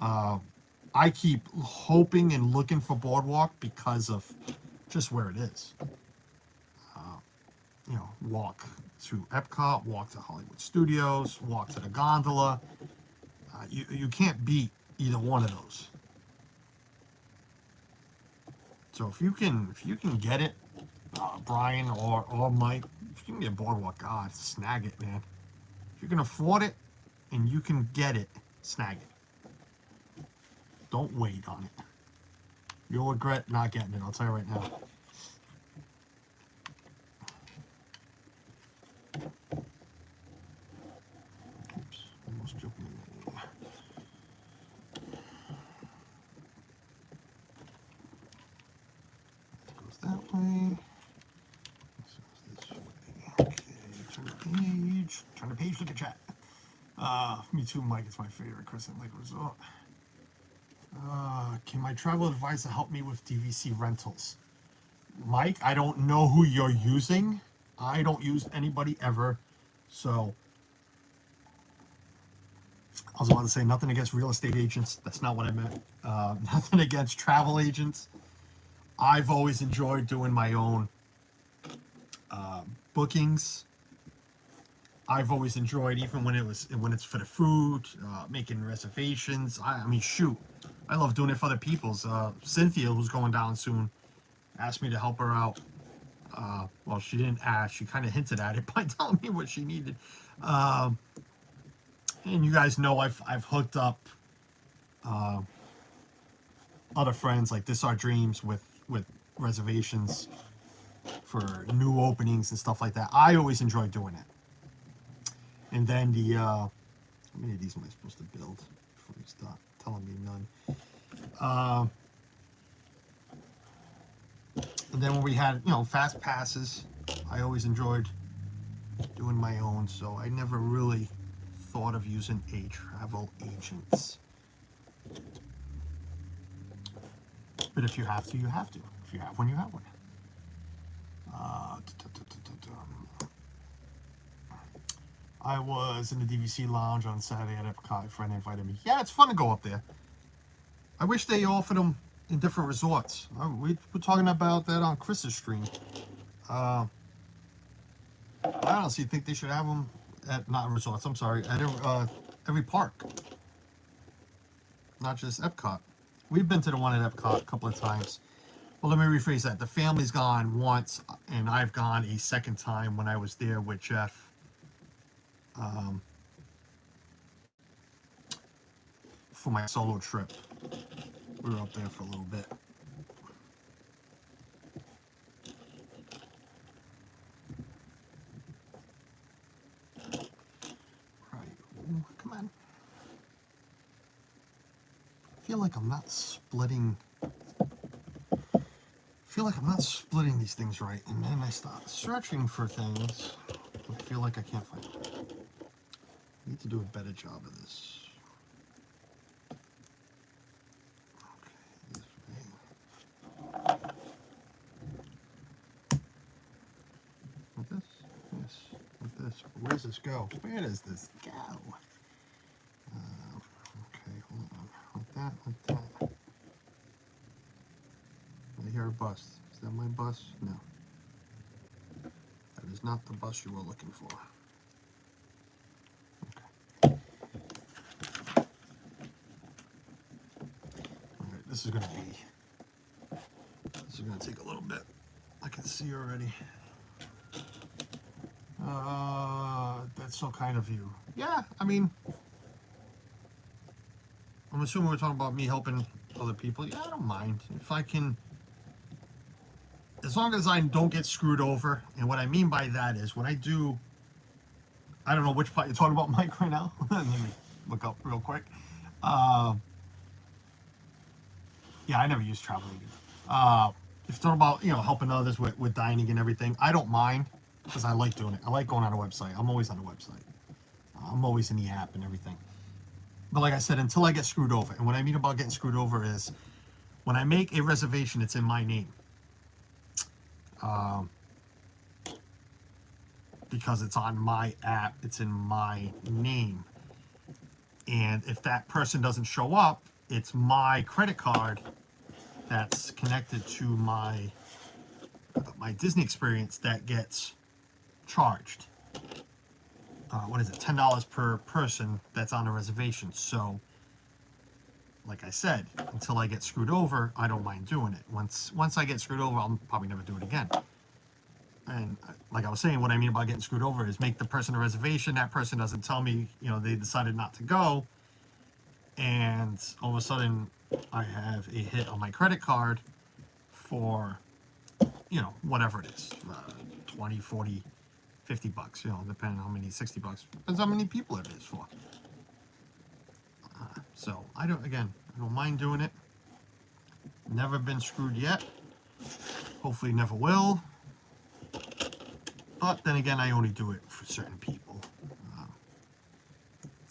I keep hoping and looking for Boardwalk because of just where it is. Walk to Epcot, walk to Hollywood Studios, walk to the gondola. You can't beat either one of those. So if you can get it, Brian or Mike, if you can get Boardwalk, God, snag it, man. If you can afford it and you can get it, snag it. Don't wait on it. You'll regret not getting it, I'll tell you right now. Oops, almost jumping in there. Goes that way. This way. Okay, turn the page, look at chat. Me too, Mike. It's my favorite Crescent Lake Resort. Can my travel advisor help me with DVC rentals? Mike, I don't know who you're using. I don't use anybody ever. So I was about to say nothing against real estate agents. That's not what I meant. Nothing against travel agents. I've always enjoyed doing my own bookings. I've always enjoyed, even when it's for the food, making reservations. I mean, shoot, I love doing it for other people's. Cynthia, who's going down soon, asked me to help her out. Well, she didn't ask; she kind of hinted at it by telling me what she needed. And you guys know I've hooked up other friends like This Our Dreams with reservations for new openings and stuff like that. I always enjoy doing it. And then how many of these am I supposed to build before you stop telling me none? And then when we had, fast passes, I always enjoyed doing my own. So I never really thought of using a travel agent. But if you have to, you have to. If you have one, you have one. I was in the DVC lounge on Saturday at Epcot. A friend invited me. Yeah, it's fun to go up there. I wish they offered them in different resorts. We were talking about that on Chris's stream. I honestly think they should have them at, not resorts, I'm sorry, at every park. Not just Epcot. We've been to the one at Epcot a couple of times. Well, let me rephrase that. The family's gone once, and I've gone a second time when I was there with Jeff. For my solo trip. We were up there for a little bit. Right. Ooh, come on. I feel like I'm not splitting these things right, and then I start searching for things. I feel like I can't find it. I need to do a better job of this. With this? Yes. With this. Where does this go? Where does this go? Okay, hold on. Like that. I hear a bus. Is that my bus? No. That is not the bus you were looking for. Okay. Alright, this is gonna take a little bit. I can see already. That's so kind of you. Yeah, I mean, I'm assuming we're talking about me helping other people. Yeah, I don't mind. If I can, as long as I don't get screwed over. And what I mean by that is when I do, I don't know which part you're talking about, Mike, right now. Let me look up real quick. Yeah, I never use travel agent. If you're talking about, helping others with dining and everything, I don't mind because I like doing it. I like going on a website. I'm always on the website. I'm always in the app and everything. But like I said, until I get screwed over, and what I mean about getting screwed over is when I make a reservation, it's in my name. Because it's on my app, it's in my name. And if that person doesn't show up, it's my credit card that's connected to my Disney experience that gets charged. What is it? $10 per person that's on a reservation. So, like I said, until I get screwed over, I don't mind doing it. Once I get screwed over, I'll probably never do it again. And like I was saying, what I mean about getting screwed over is make the person a reservation. That person doesn't tell me, they decided not to go. And all of a sudden, I have a hit on my credit card for, whatever it is, 20, 40, 50 bucks, depending on how many, 60 bucks. Depends how many people it is for. So I don't mind doing it. Never been screwed yet. Hopefully never will. But then again, I only do it for certain people.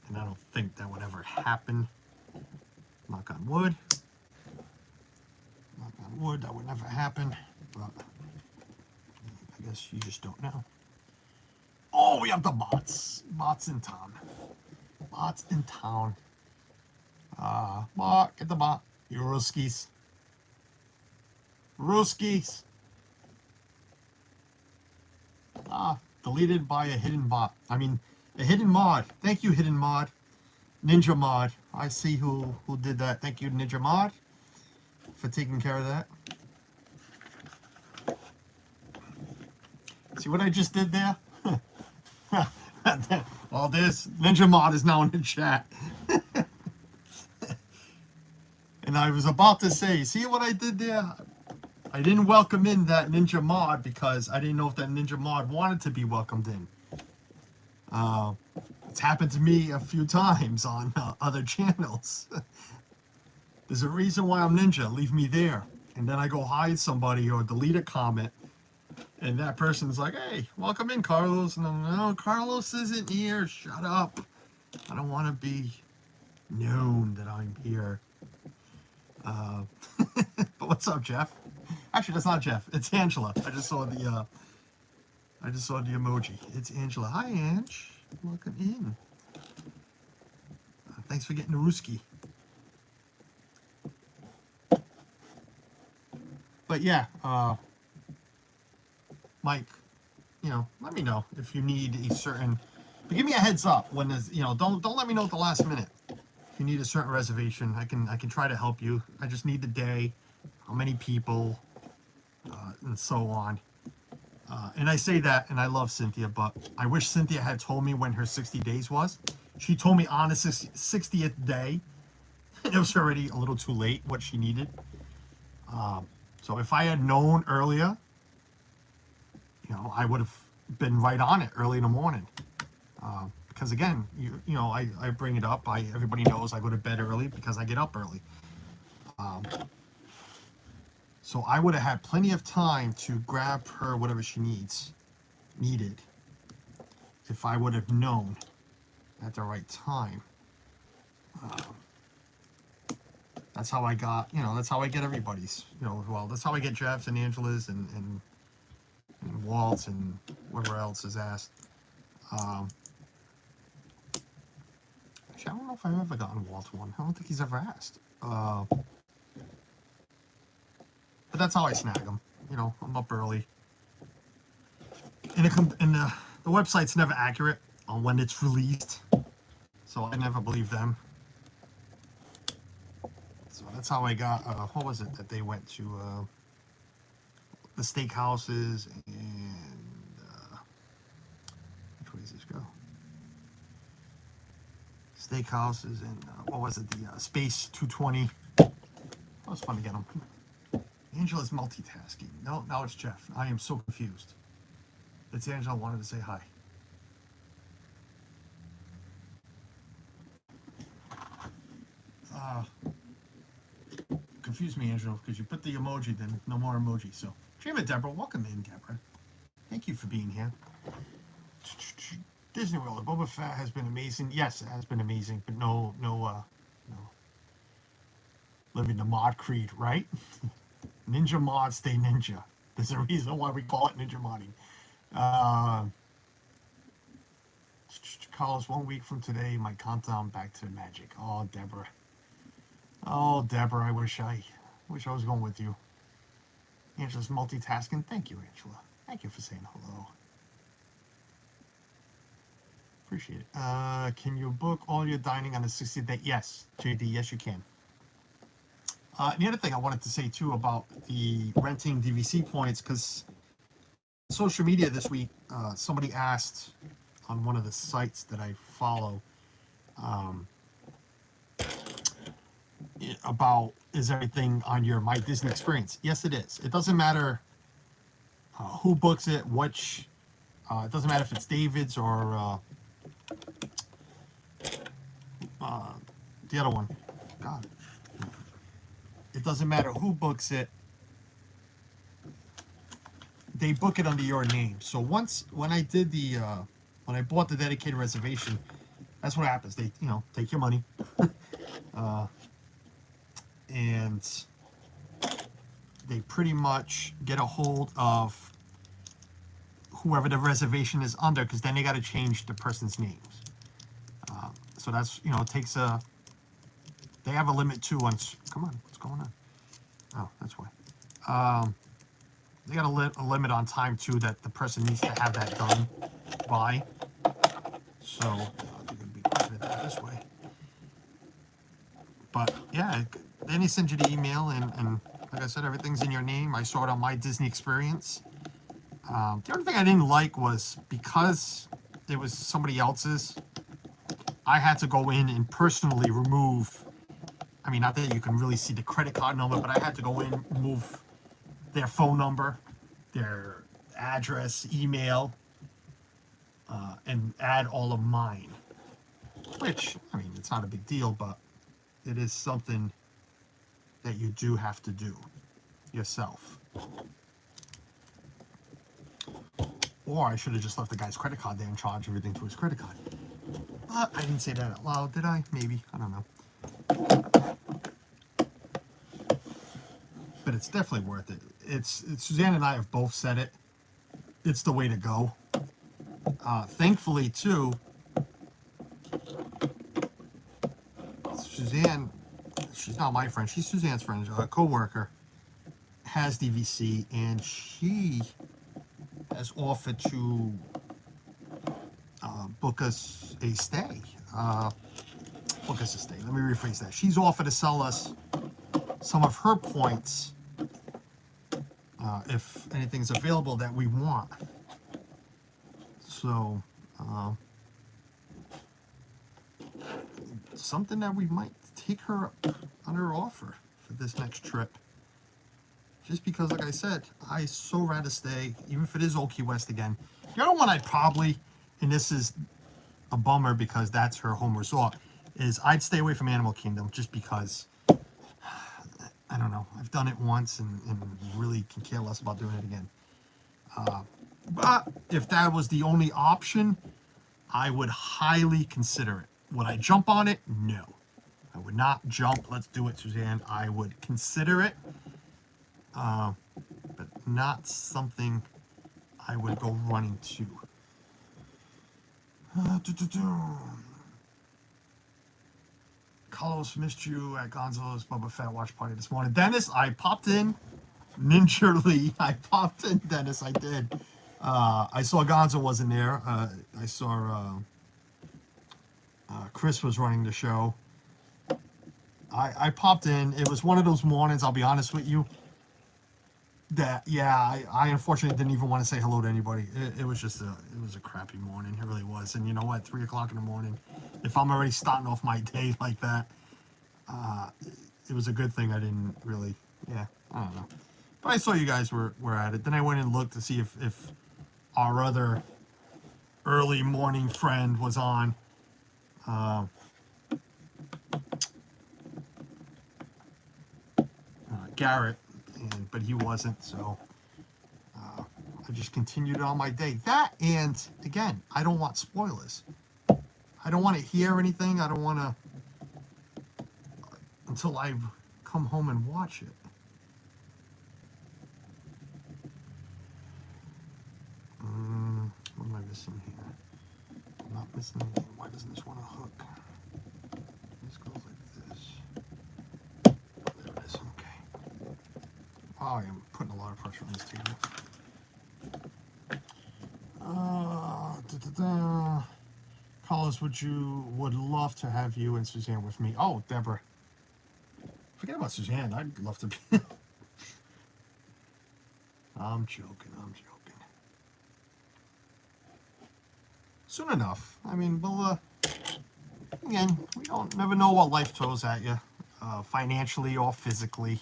And I don't think that would ever happen. Knock on wood. would, that would never happen. But I guess you just don't know. Oh, we have the bots. Bots in town. Bots in town. Bot, get the bot. You Ruskies. Ruskies. Deleted by a hidden bot. I mean, a hidden mod. Thank you, hidden mod. Ninja mod. I see who did that. Thank you, Ninja mod, for taking care of that. See what I just did there? All this Ninja mod is now in the chat. And I was about to say, see what I did there? I didn't welcome in that Ninja mod because I didn't know if that Ninja mod wanted to be welcomed in. It's happened to me a few times on other channels. There's a reason why I'm Ninja. Leave me there. And then I go hide somebody or delete a comment. And that person's like, hey, welcome in, Carlos. And I'm like, no, Carlos isn't here. Shut up. I don't want to be known that I'm here. But what's up, Jeff? Actually, that's not Jeff. It's Angela. I just saw the emoji. It's Angela. Hi, Ange. Welcome in. Thanks for getting the Ruski. But yeah, Mike, let me know if you need a certain. But give me a heads up when there's, don't let me know at the last minute. If you need a certain reservation, I can try to help you. I just need the day, how many people, and so on. And I say that, and I love Cynthia, but I wish Cynthia had told me when her 60 days was. She told me on the 60th day, and it was already a little too late what she needed. So if I had known earlier, I would have been right on it early in the morning. Because again, I bring it up. Everybody knows I go to bed early because I get up early. So I would have had plenty of time to grab her whatever she needed, if I would have known at the right time. That's how I got, that's how I get everybody's, well, that's how I get Jeff's and Angela's and Walt's and whoever else is asked. Actually, I don't know if I've ever gotten Walt one. I don't think he's ever asked. But that's how I snag them. I'm up early. And the website's never accurate on when it's released. So I never believe them. So that's how I got, what was it that they went to? The steakhouses and, which way does this go? Steakhouses and, what was it? The Space 220. That was fun to get them. Angela's multitasking. No, now it's Jeff. I am so confused. It's Angela wanted to say hi. Confused me, Angela, because you put the emoji, then no more emoji. So, Dreamer Deborah, welcome in, Deborah. Thank you for being here. Disney World, Boba Fett has been amazing. Yes, it has been amazing, but no. Living the mod creed, right? Ninja mod, stay ninja. There's a reason why we call it ninja modding. Carlos, 1 week from today, my countdown back to the magic. Oh, Deborah. Oh, Deborah, I wish I was going with you. Angela's multitasking. Thank you, Angela. Thank you for saying hello. Appreciate it. Can you book all your dining on the 60th day? Yes, JD, yes, you can. The other thing I wanted to say, too, about the renting DVC points, because social media this week, somebody asked on one of the sites that I follow about, is everything on your My Disney experience? Yes, it is. It doesn't matter who books it, which, it doesn't matter if it's David's or the other one. God. It doesn't matter who books it. They book it under your name. So when I did when I bought the dedicated reservation, that's what happens. They, take your money. And they pretty much get a hold of whoever the reservation is under, because then they got to change the person's names. So that's, it takes a, they have a limit too on, come on, what's going on? Oh, that's why. They got a limit on time too that the person needs to have that done by. So I think it'd be quicker to do it this way. But yeah, then they send you the email, and like I said, everything's in your name. I saw it on my Disney experience. The only thing I didn't like was because it was somebody else's, I had to go in and personally remove, I mean, not that you can really see the credit card number, but I had to go in, remove their phone number, their address, email, and add all of mine. Which, I mean, it's not a big deal, but it is something that you do have to do yourself. Or I should have just left the guy's credit card there and charged everything to his credit card. But I didn't say that out loud, did I? Maybe. I don't know. But it's definitely worth it. It's Suzanne and I have both said it. It's the way to go. Thankfully, too, Suzanne, she's not my friend. She's Suzanne's friend, a co-worker, has DVC, and she has offered to book us a stay. Book us a stay. Let me rephrase that. She's offered to sell us some of her points if anything's available that we want. So, something that we might take her up on her offer for this next trip. Just because, like I said, I so rather stay, even if it is Old Key West again. The other one I'd probably, and this is a bummer because that's her home resort, is I'd stay away from Animal Kingdom just because, I don't know, I've done it once and really can care less about doing it again. But if that was the only option, I would highly consider it. Would I jump on it? No. I would not jump. Let's do it, Suzanne. I would consider it. But not something I would go running to. Carlos, missed you at Gonzalo's Boba Fett watch party this morning. Dennis, I popped in. Ninja Lee, I popped in. Dennis, I did. I saw Gonzo wasn't there. I saw Chris was running the show. I popped in. It was one of those mornings, I'll be honest with you, that, yeah, I unfortunately didn't even want to say hello to anybody. It was just it was a crappy morning. It really was. And you know what? 3 o'clock in the morning, if I'm already starting off my day like that, it was a good thing I didn't really, yeah, I don't know. But I saw you guys were at it. Then I went and looked to see if our other early morning friend was on. Garrett, but he wasn't, so I just continued on my day. That, and again, I don't want spoilers. I don't want to hear anything. I don't want to until I come home and watch it. What am I missing here? I'm not missing anything. Why doesn't this want to hook? This goes like this. There it is. Okay. Oh, I am putting a lot of pressure on this table. Carlos, would love to have you and Suzanne with me. Oh, Deborah. Forget about Suzanne. I'd love to be. I'm joking. Soon enough. I mean, well, again, we don't never know what life throws at you, financially or physically.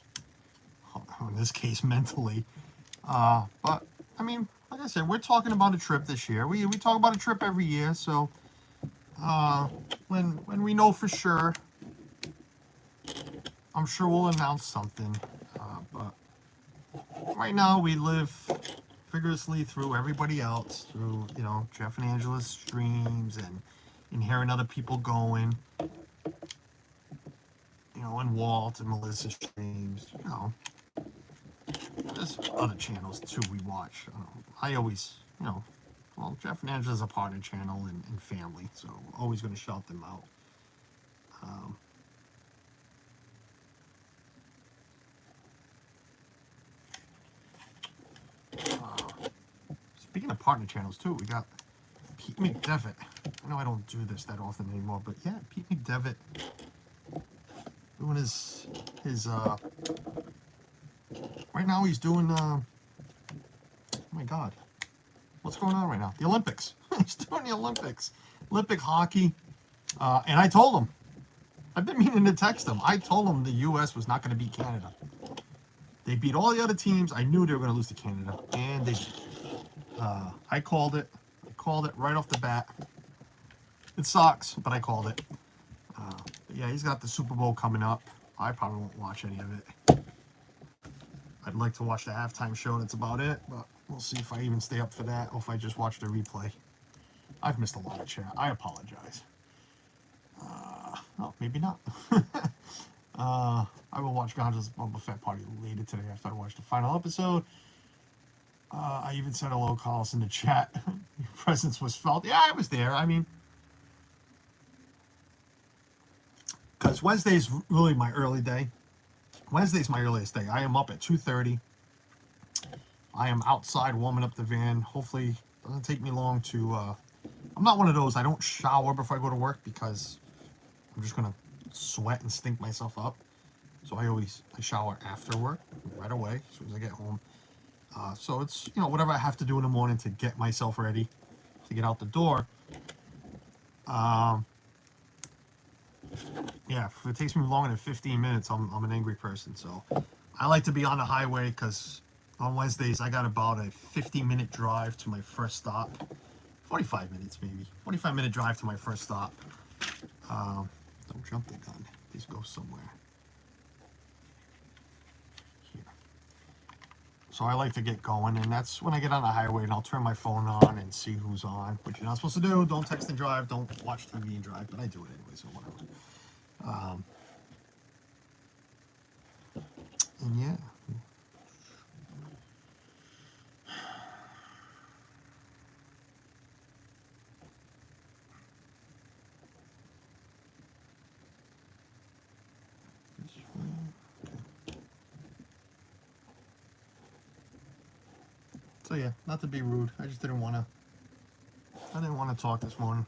In this case, mentally. But I mean, like I said, we're talking about a trip this year. We talk about a trip every year, so when we know for sure, I'm sure we'll announce something. But right now, we live vigorously through everybody else, through, Jeff and Angela's streams and hearing other people going, and Walt and Melissa's streams, there's other channels too we watch. I always, well, Jeff and Angela's a partner channel and family, so always going to shout them out. Speaking of partner channels too, we got Pete McDevitt. I know I don't do this that often anymore, but yeah, Pete McDevitt doing his right now he's doing oh my god, what's going on right now? The Olympics. He's doing the Olympics, Olympic hockey, and I told him, I've been meaning to text him. I told him the U.S. was not going to beat Canada. They beat all the other teams. I knew they were going to lose to Canada, and they did. I called it. I called it right off the bat. It sucks, but I called it. But yeah, he's got the Super Bowl coming up. I probably won't watch any of it. I'd like to watch the halftime show. That's about it. But we'll see if I even stay up for that or if I just watch the replay. I've missed a lot of chat. I apologize. Oh, maybe not. I will watch Gonzo's Boba Fett party later today after I watch the final episode. I even said hello, Carlos, in the chat. Your presence was felt. Yeah, I was there. I mean, because Wednesday is really my early day. Wednesday's my earliest day. I am up at 2:30. I am outside warming up the van. Hopefully, it doesn't take me long to. I'm not one of those. I don't shower before I go to work because I'm just gonna sweat and stink myself up. So I shower after work, right away, as soon as I get home. So it's, whatever I have to do in the morning to get myself ready to get out the door. Yeah, if it takes me longer than 15 minutes, I'm an angry person. So I like to be on the highway because on Wednesdays I got about a 50-minute drive to my first stop. 45 minutes maybe. 45-minute drive to my first stop. Don't jump the gun. These go somewhere. Here. So I like to get going, and that's when I get on the highway and I'll turn my phone on and see who's on, which you're not supposed to do. Don't text and drive. Don't watch TV and drive, but I do it anyway, so whatever. And yeah. So yeah, not to be rude, I just didn't want to talk this morning.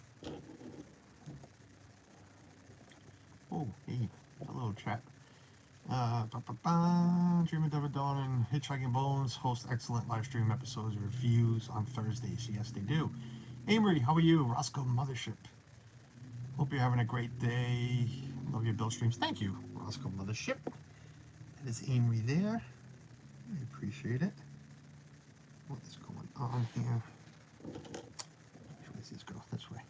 Oh, hey, hello chat. Dream of Devil Dawn and Hitchhiking Bones host excellent live stream episodes and reviews on Thursdays. Yes, they do. Amory, how are you? Roscoe Mothership. Hope you're having a great day. Love your build streams. Thank you, Roscoe Mothership. That is Amory there. I appreciate it. What is going on here? Which way does this go? This way.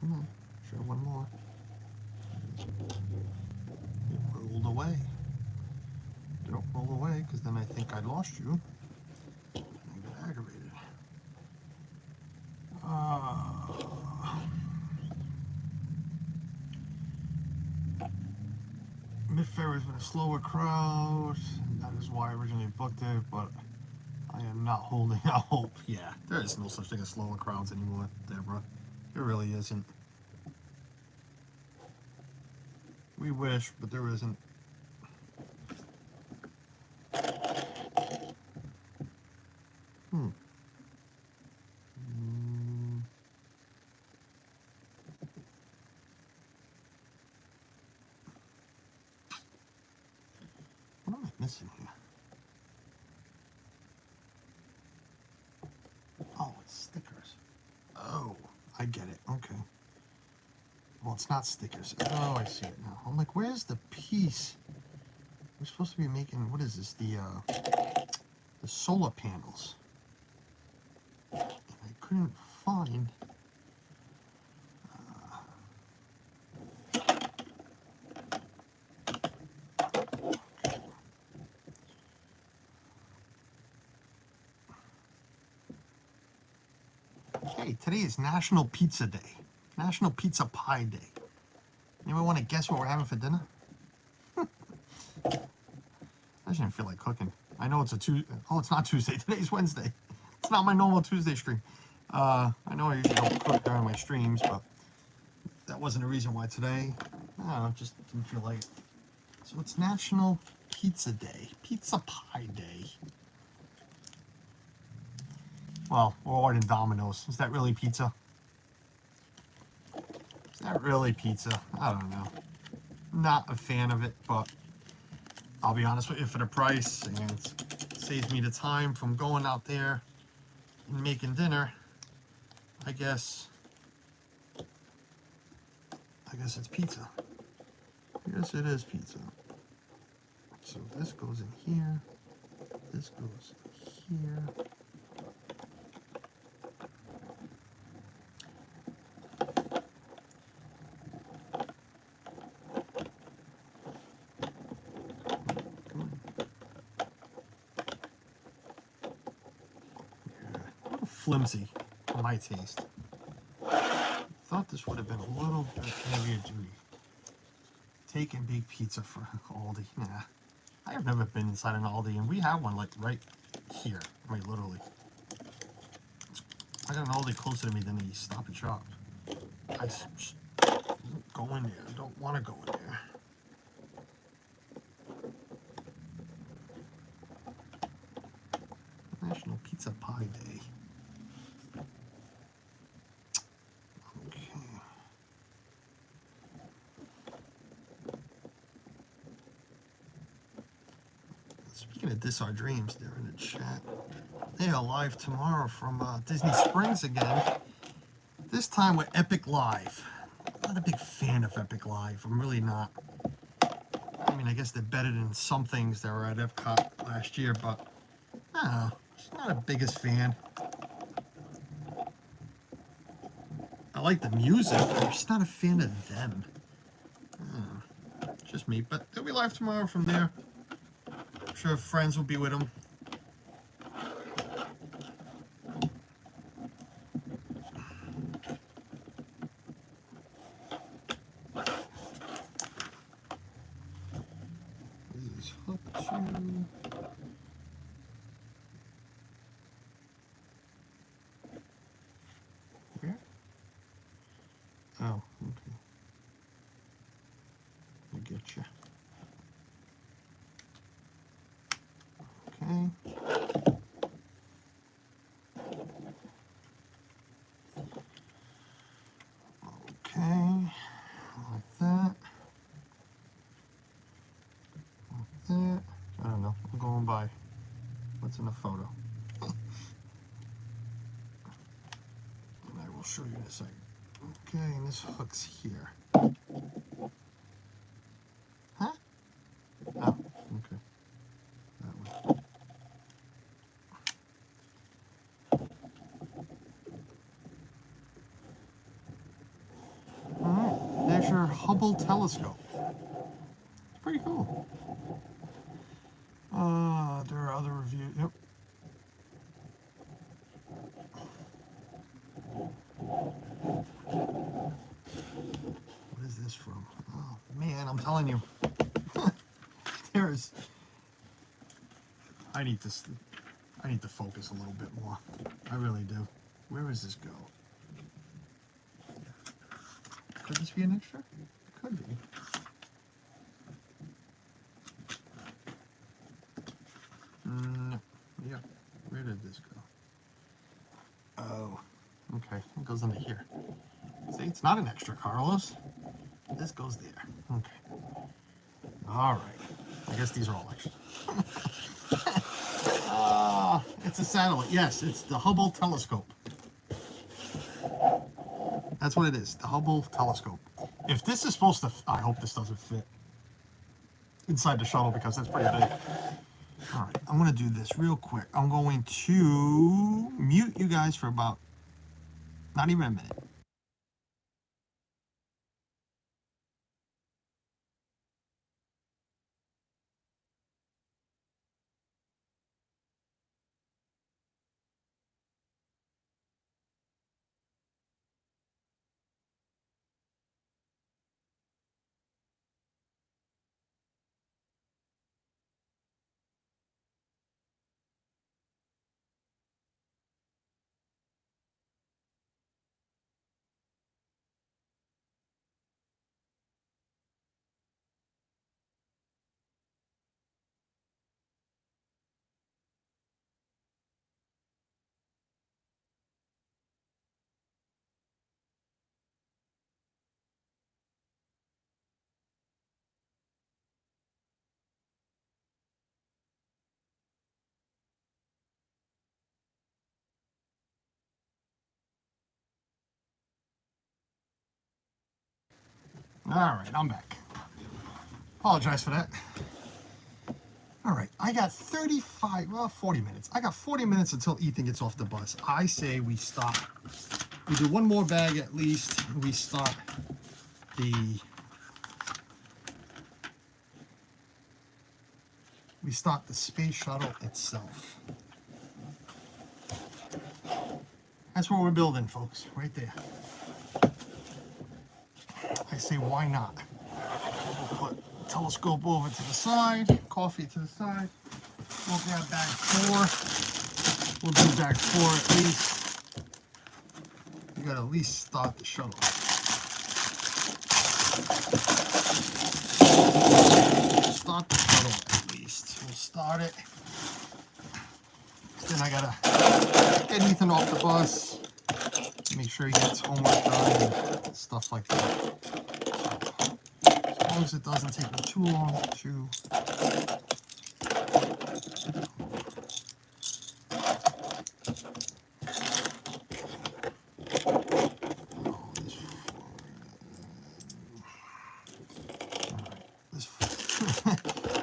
Come on, show one more. It rolled away. Don't roll away, because then I think I lost you. And I get aggravated. Mid-Fair has been a slower crowd. That is why I originally booked it, but I am not holding out hope. Yeah, there is no such thing as slower crowds anymore, Deborah. There really isn't. We wish, but there isn't. What am I missing here? Oh, it's stickers. Oh, I get it. Okay. Well, it's not stickers. Oh, I see it now. I'm like, where's the piece? We're supposed to be making, what is this? The solar panels. And I couldn't find. Hey, today is National Pizza Day. National Pizza Pie Day. Anyone want to guess what we're having for dinner? I just didn't feel like cooking. I know it's a Tuesday. Oh, it's not Tuesday. Today's Wednesday. It's not my normal Tuesday stream. I know I usually don't cook during my streams, but that wasn't a reason why today. I don't know, just didn't feel like it. So it's National Pizza Day. Pizza Pie Day. Well, we're ordering Domino's. Is that really pizza? Is that really pizza? I don't know. Not a fan of it, but I'll be honest with you, for the price, and it saves me the time from going out there and making dinner. I guess it's pizza. I guess it is pizza. So this goes in here. This goes in here. Flimsy for my taste. Thought this would have been a little bit heavier duty. Taking big pizza for Aldi. Nah. I have never been inside an Aldi, and we have one like right here. Right, literally. I got an Aldi closer to me than the Stop and Shop. I just don't go in there. I don't want to go in there. National Pizza Pie Day. Speaking of This Our Dreams, they're in the chat. They are live tomorrow from Disney Springs again. This time with Epic Live. I'm not a big fan of Epic Live. I'm really not. I mean, I guess they're better than some things that were at Epcot last year, but I don't know. Just not the biggest fan. I like the music, but I'm just not a fan of them. Just me, but they'll be live tomorrow from there. I'm sure friends will be with them. These hook two. Where? Oh, okay. I get you. Okay. Okay. Like that. Like that. I don't know. I'm going by what's in the photo. And I will show you in a second. Okay, and this hook's here. Huh? Oh, okay. That way. Alright, there's your Hubble telescope. It's pretty cool. There are other reviews. Yep. What is this from? Oh man, I'm telling you. There's. I need to focus a little bit more. I really do. Where does this go? Could this be an extra? It could be. No. Yeah. Where did this go? Oh. Okay. It goes into here. See, it's not an extra, Carlos. This goes there. Okay. All right. I guess these are all extra. It's a satellite. Yes, it's the Hubble telescope. That's what it is. The Hubble telescope. If this is supposed to, I hope this doesn't fit inside the shuttle because that's pretty big. All right, I'm going to do this real quick. I'm going to mute you guys for about not even a minute. All right, I'm back. Apologize for that. All right, I got 40 minutes. I got 40 minutes until Ethan gets off the bus. I say we stop. We do one more bag at least. We start the space shuttle itself. That's what we're building, folks, right there. I say, why not? We'll put telescope over to the side, coffee to the side. We'll grab bag 4. We'll do bag 4 at least. We gotta at least start the shuttle. Start the shuttle at least. We'll start it. Then I gotta get Ethan off the bus. Make sure he gets homework done and stuff like that. As long as it doesn't take me too long to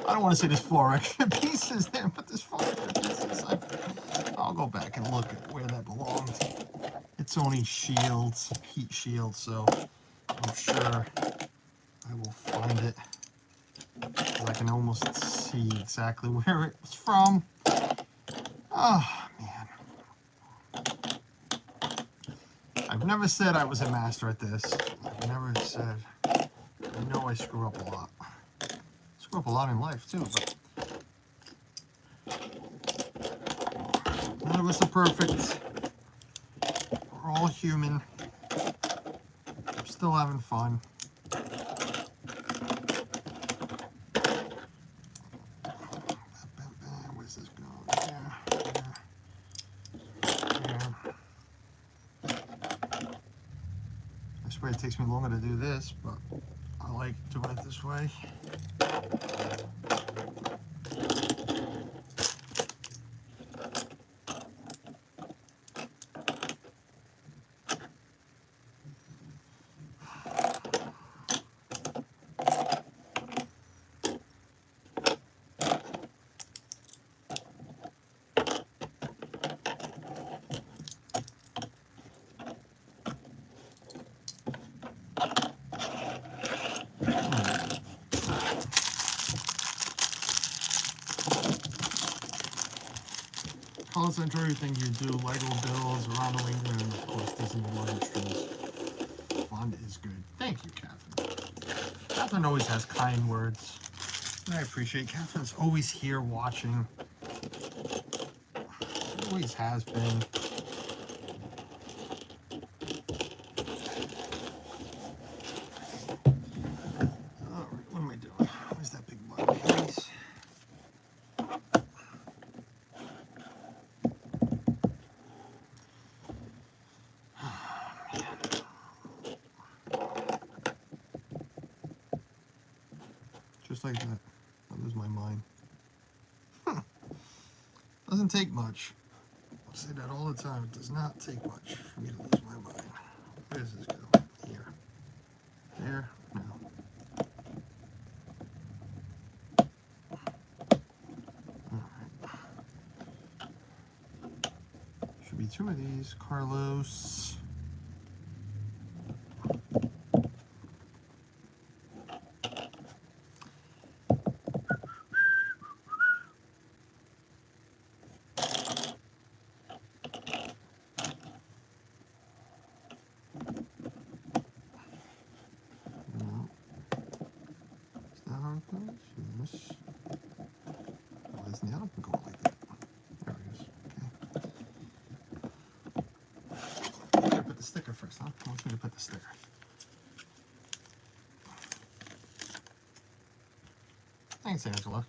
I don't want to say there's 4 extra pieces there, but there's 4 extra pieces. I'll go back and look at where that belonged. It's only shields, heat shields, so I'm sure I will find it. I can almost see exactly where it was from. Oh, man. I've never said I was a master at this. I've never said, I know I screw up a lot. Screw up a lot in life too, but none of us are perfect. We're all human. I'm still having fun. Where's this going? Yeah. I swear it takes me longer to do this, but I like doing it this way. Also enjoy everything you do. Lego builds around New England, and of course Disney World streams. Fun is good. Thank you, Catherine. Catherine always has kind words. And I appreciate Catherine's always here watching. She always has been. Alright, what am I doing? Where's that big button? Nice. Just like that. I lose my mind. Doesn't take much. I say that all the time. It does not take much for me to lose my mind. Where does this go? Here. There. No. Alright. Should be 2 of these. Carlos. Yes. Why isn't the other one going like that? There it is. Okay. I'm gonna put the sticker first, huh? I want me to put the sticker. Thanks, Angela.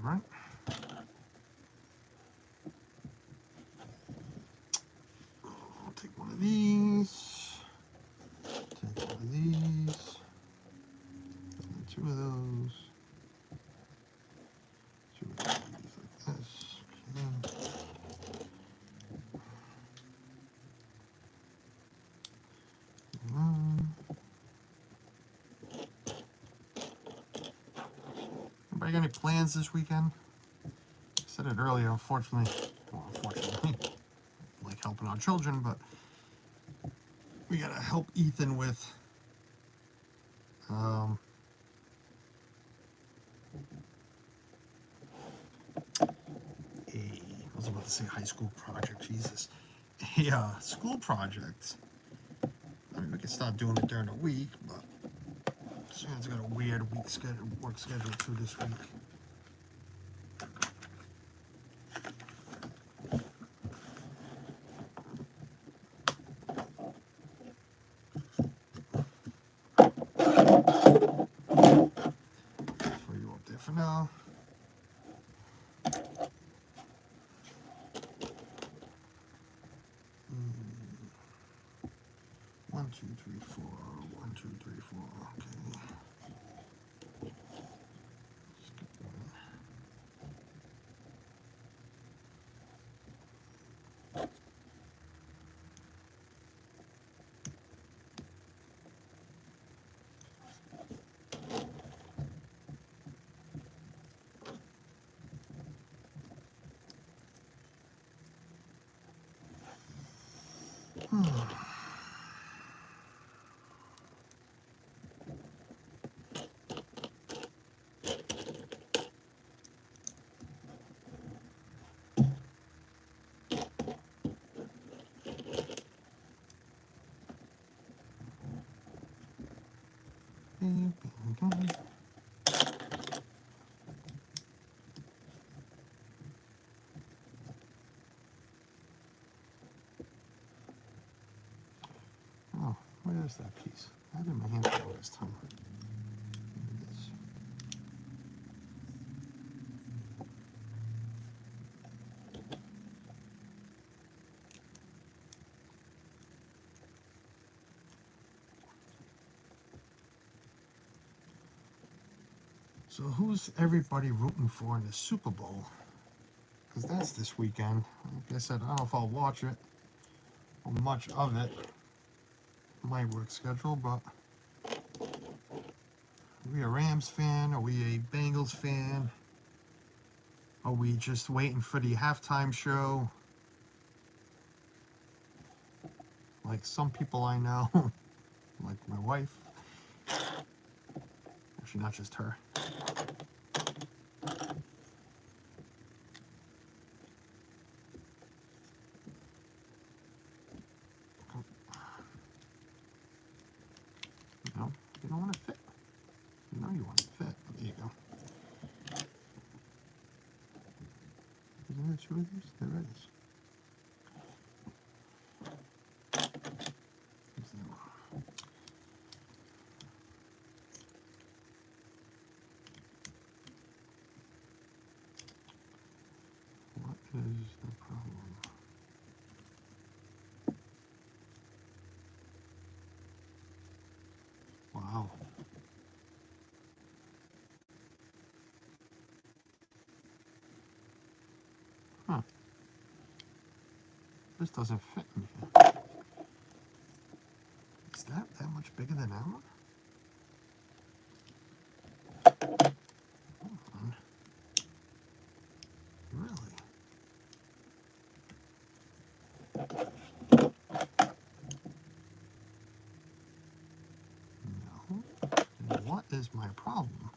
Alright. I'll take one of these. Anybody got any plans this weekend? I said it earlier, unfortunately, like helping our children, but we gotta help Ethan with I was about to say high school project, Jesus. A school project. I mean, we could start doing it during the week, but Sam's got a weird work schedule too this week. Throw you up there for now. One, two, three, four. 1, 2, 3, 4. Okay. Oh, where's that piece? I had it in my hand for all this time. Here it is. So who's everybody rooting for in the Super Bowl? Because that's this weekend. Like I said, I don't know if I'll watch it or much of it. My work schedule, but are we a Rams fan? Are we a Bengals fan? Are we just waiting for the halftime show? Like some people I know, like my wife. Actually, not just her. No, you don't want to fit. You know you want to fit. There you go. Isn't there 2 of these? There is. What is the problem? Wow. Huh. This doesn't fit me. Is that much bigger than that one? Hold on. Really? No. And what is my problem?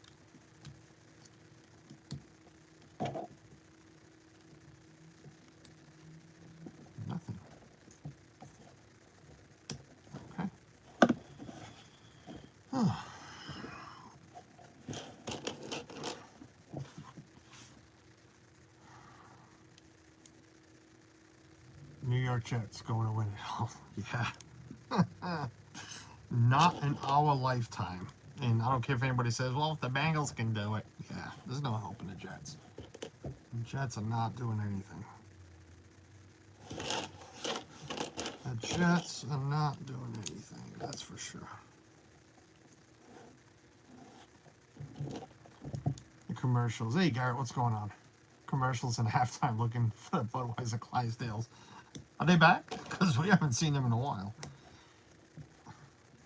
Nothing. Okay. Oh. New York Jets going to win it all. Yeah. Not in our lifetime. And I don't care if anybody says, well, if the Bengals can do it. Yeah, there's no help in the Jets. The Jets are not doing anything. The Jets are not doing anything, that's for sure. The commercials. Hey, Garrett, what's going on? Commercials and halftime looking for the Budweiser Clydesdales. Are they back? Because we haven't seen them in a while.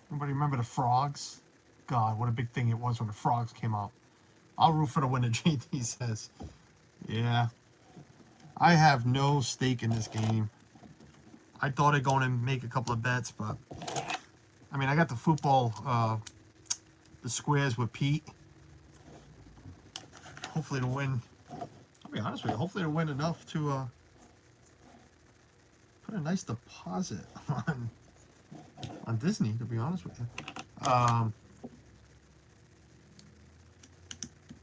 Anybody remember the frogs? God, what a big thing it was when the frogs came out. I'll root for the winner, JT says. Yeah. I have no stake in this game. I thought I'd go in and make a couple of bets, but I mean, I got the football, the squares with Pete. Hopefully to win. I'll be honest with you. Hopefully to win enough to put a nice deposit on Disney. To be honest with you,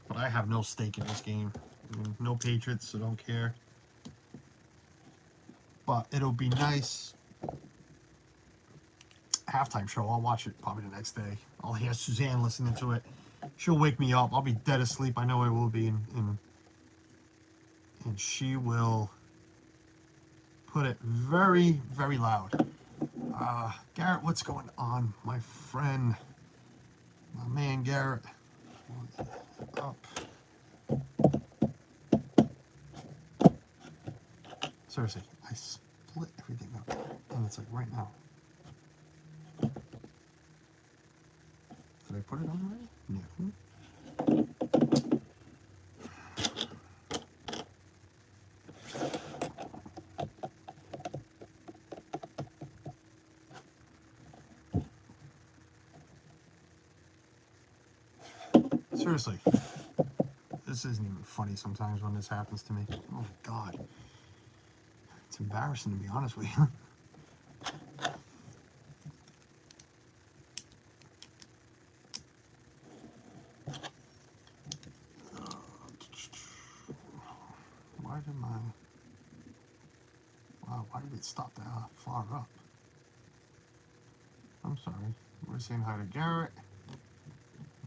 but I have no stake in this game. I mean, no Patriots, so don't care. But it'll be nice. Halftime show. I'll watch it probably the next day. I'll hear Suzanne listening to it. She'll wake me up. I'll be dead asleep. I know I will be, and she will put it very, very loud. Garrett, what's going on, my friend? My man, Garrett. Up. Seriously, I split everything up, and it's like right now. Did I put it on already? No. Seriously, this isn't even funny sometimes when this happens to me. Oh my God. It's embarrassing, to be honest with you. Why did it stop that far up? I'm sorry. We're saying hi to Garrett.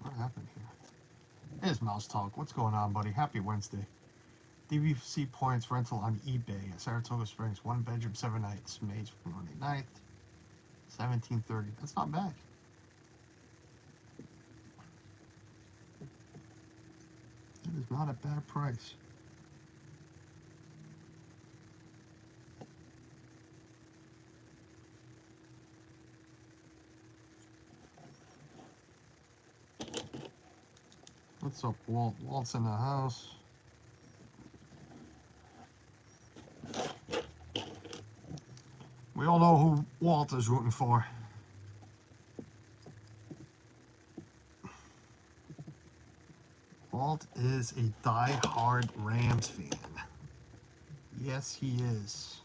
What happened here? There's Mouse Talk. What's going on, buddy? Happy Wednesday. DVC points rental on eBay at Saratoga Springs. 1 bedroom, 7 nights. May 29th, 1730. That's not bad. That is not a bad price. What's up, Walt? Walt's in the house. We all know who Walt is rooting for. Walt is a die-hard Rams fan. Yes, he is.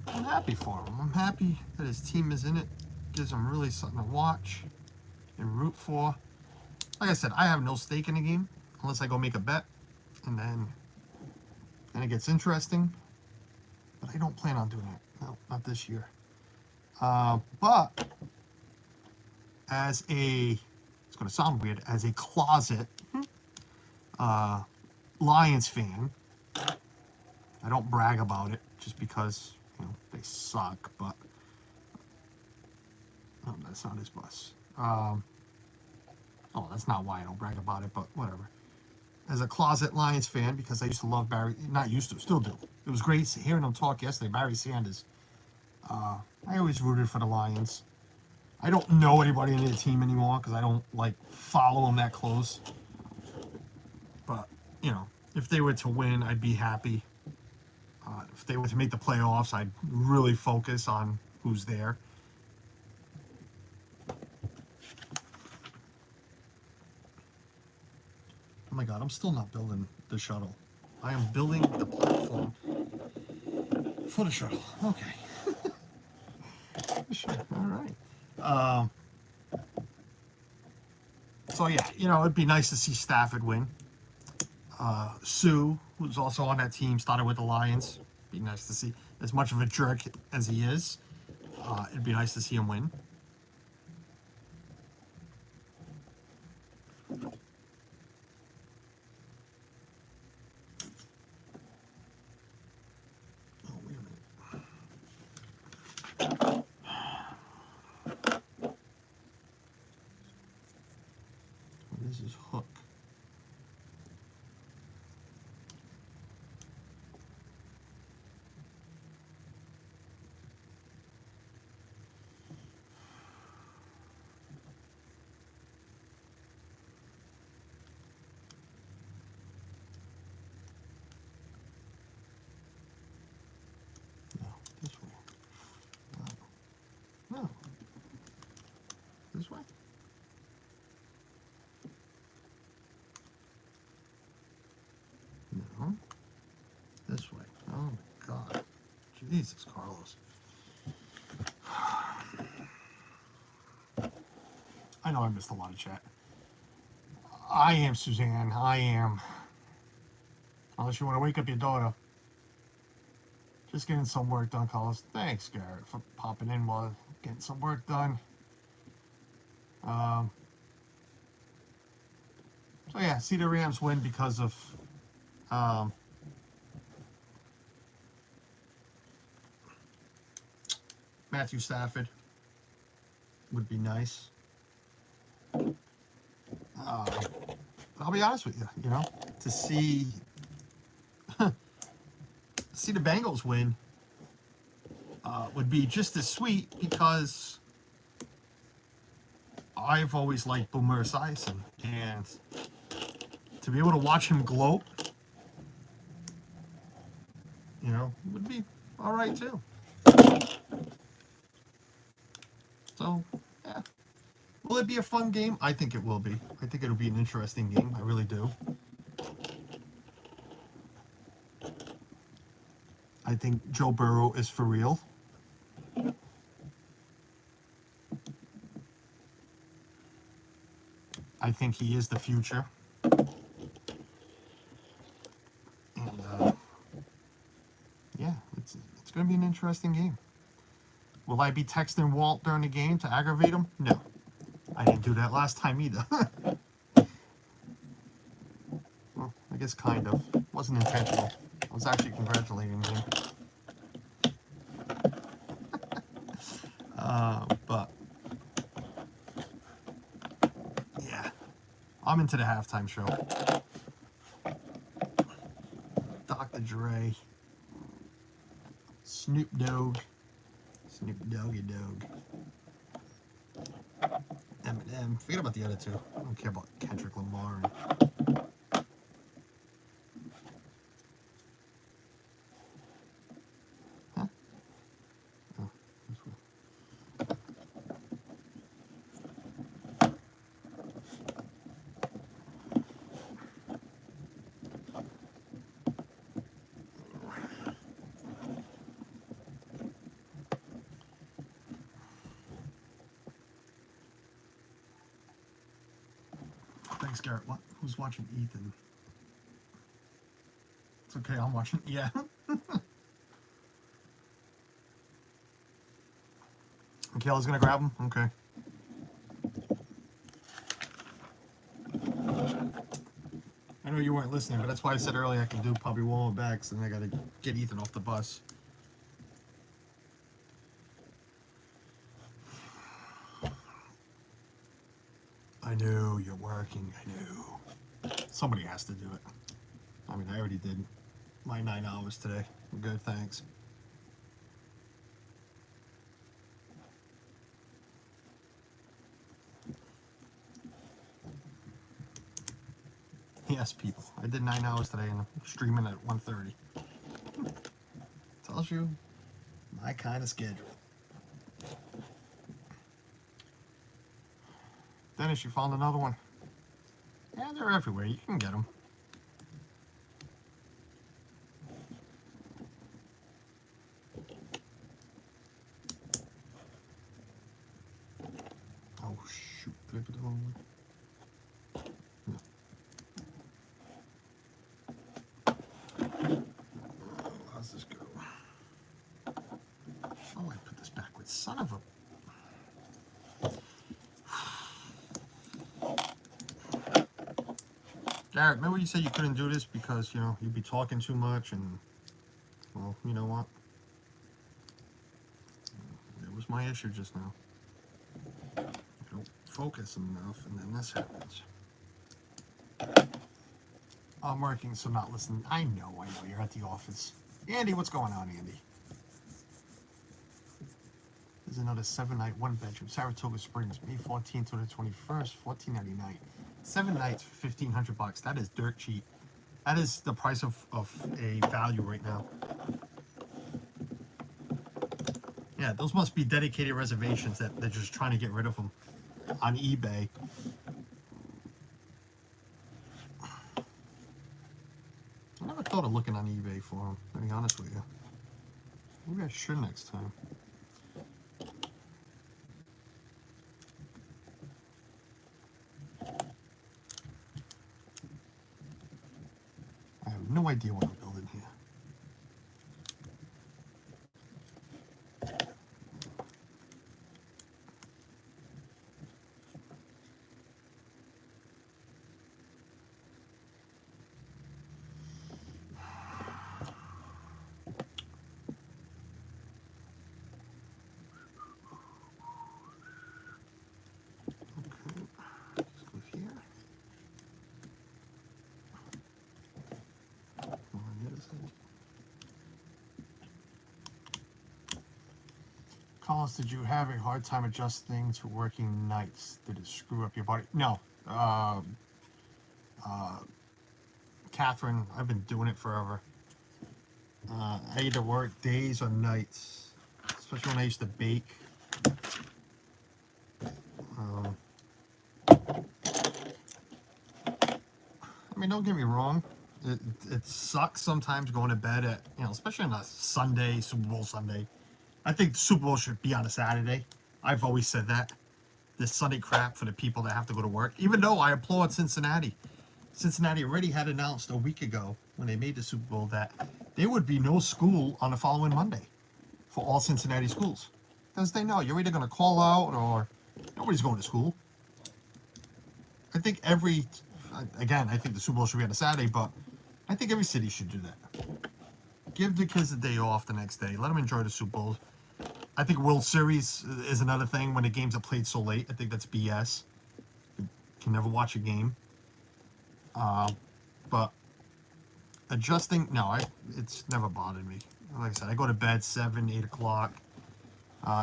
I'm happy for him. I'm happy that his team is in it. Gives him really something to watch and root for. Like I said, I have no stake in the game unless I go make a bet, and then it gets interesting. But I don't plan on doing it. No, not this year. But as a, it's going to sound weird, as a closet Lions fan, I don't brag about it just because, you know, they suck, but no, that's not his bus. Oh, that's not why I don't brag about it, but whatever. As a closet Lions fan, because I used to love Barry, not used to, still do. It was great hearing him talk yesterday, Barry Sanders. I always rooted for the Lions. I don't know anybody in their team anymore because I don't, like, follow them that close. But, you know, if they were to win, I'd be happy. If they were to make the playoffs, I'd really focus on who's there. Oh my God, I'm still not building the shuttle. I am building the platform for the shuttle. Okay. Sure. All right. So yeah, you know, it'd be nice to see Stafford win. Sue, who's also on that team, started with the Lions. Be nice to see. As much of a jerk as he is, it'd be nice to see him win. Oh, wait a minute. This is Hook. Jesus, Carlos. I know I missed a lot of chat. I am, Suzanne. I am. Unless you want to wake up your daughter. Just getting some work done, Carlos. Thanks, Garrett, for popping in while getting some work done. So yeah, see the Rams win because of Matthew Stafford. Would be nice. I'll be honest with you, you know, to see the Bengals win would be just as sweet because I've always liked Boomer Esiason, and to be able to watch him gloat, you know, would be all right too. So, yeah. Will it be a fun game? I think it will be. I think it'll be an interesting game. I really do. I think Joe Burrow is for real. I think he is the future. And, yeah, it's going to be an interesting game. Will I be texting Walt during the game to aggravate him? No. I didn't do that last time either. Well, I guess kind of. Wasn't intentional. I was actually congratulating him. But, yeah. I'm into the halftime show. Dr. Dre. Snoop Dogg. Snoop Doggy Dogg. Eminem. Forget about the other two. I don't care about Kendrick Lamar. Huh? Oh, this one. Thanks, Garrett. What? Who's watching Ethan? It's okay, I'm watching. Yeah. Michaela's gonna grab him? Okay. I know you weren't listening, but that's why I said earlier I can do probably one more bags, and I gotta get Ethan off the bus. I knew you're working. I knew. Somebody has to do it. I mean, I already did my 9 hours today. I'm good, thanks. Yes, people. I did 9 hours today and I'm streaming at 1:30. Tells you my kind of schedule. Dennis, you found another one? Yeah, they're everywhere. You can get them. Oh, shoot. Did I put the wrong one? How's this go? Oh, I put this backwards. Son of a... Garrett, remember you said you couldn't do this because, you know, you'd be talking too much and... Well, you know what? It was my issue just now. I don't focus enough and then this happens. I'm working, so not listening. I know, you're at the office. Andy, what's going on, Andy? There's another 7-night, 1-bedroom, Saratoga Springs, May 14th to the 21st, $14.99. 7 nights for $1,500. That is dirt cheap. That is the price of a value right now. Yeah, those must be dedicated reservations that they're just trying to get rid of them on eBay. I never thought of looking on eBay for them, to be honest with you. Maybe I should next time. I have no idea what I'm building here. Collins, did you have a hard time adjusting to working nights? Did it screw up your body? No. Catherine, I've been doing it forever. I either work days or nights, especially when I used to bake. I mean, don't get me wrong. It sucks sometimes going to bed at, especially on a Sunday, Super Bowl Sunday. I think the Super Bowl should be on a Saturday. I've always said that. This Sunday crap for the people that have to go to work. Even though I applaud Cincinnati. Cincinnati already had announced a week ago when they made the Super Bowl that there would be no school on the following Monday for all Cincinnati schools. Because they know you're either going to call out or nobody's going to school. I think I think the Super Bowl should be on a Saturday, but I think every city should do that. Give the kids a day off the next day. Let them enjoy the Super Bowl. I think World Series is another thing when the games are played so late. I think that's BS. You can never watch a game. But adjusting, it's never bothered me. Like I said, I go to bed 7, 8 o'clock.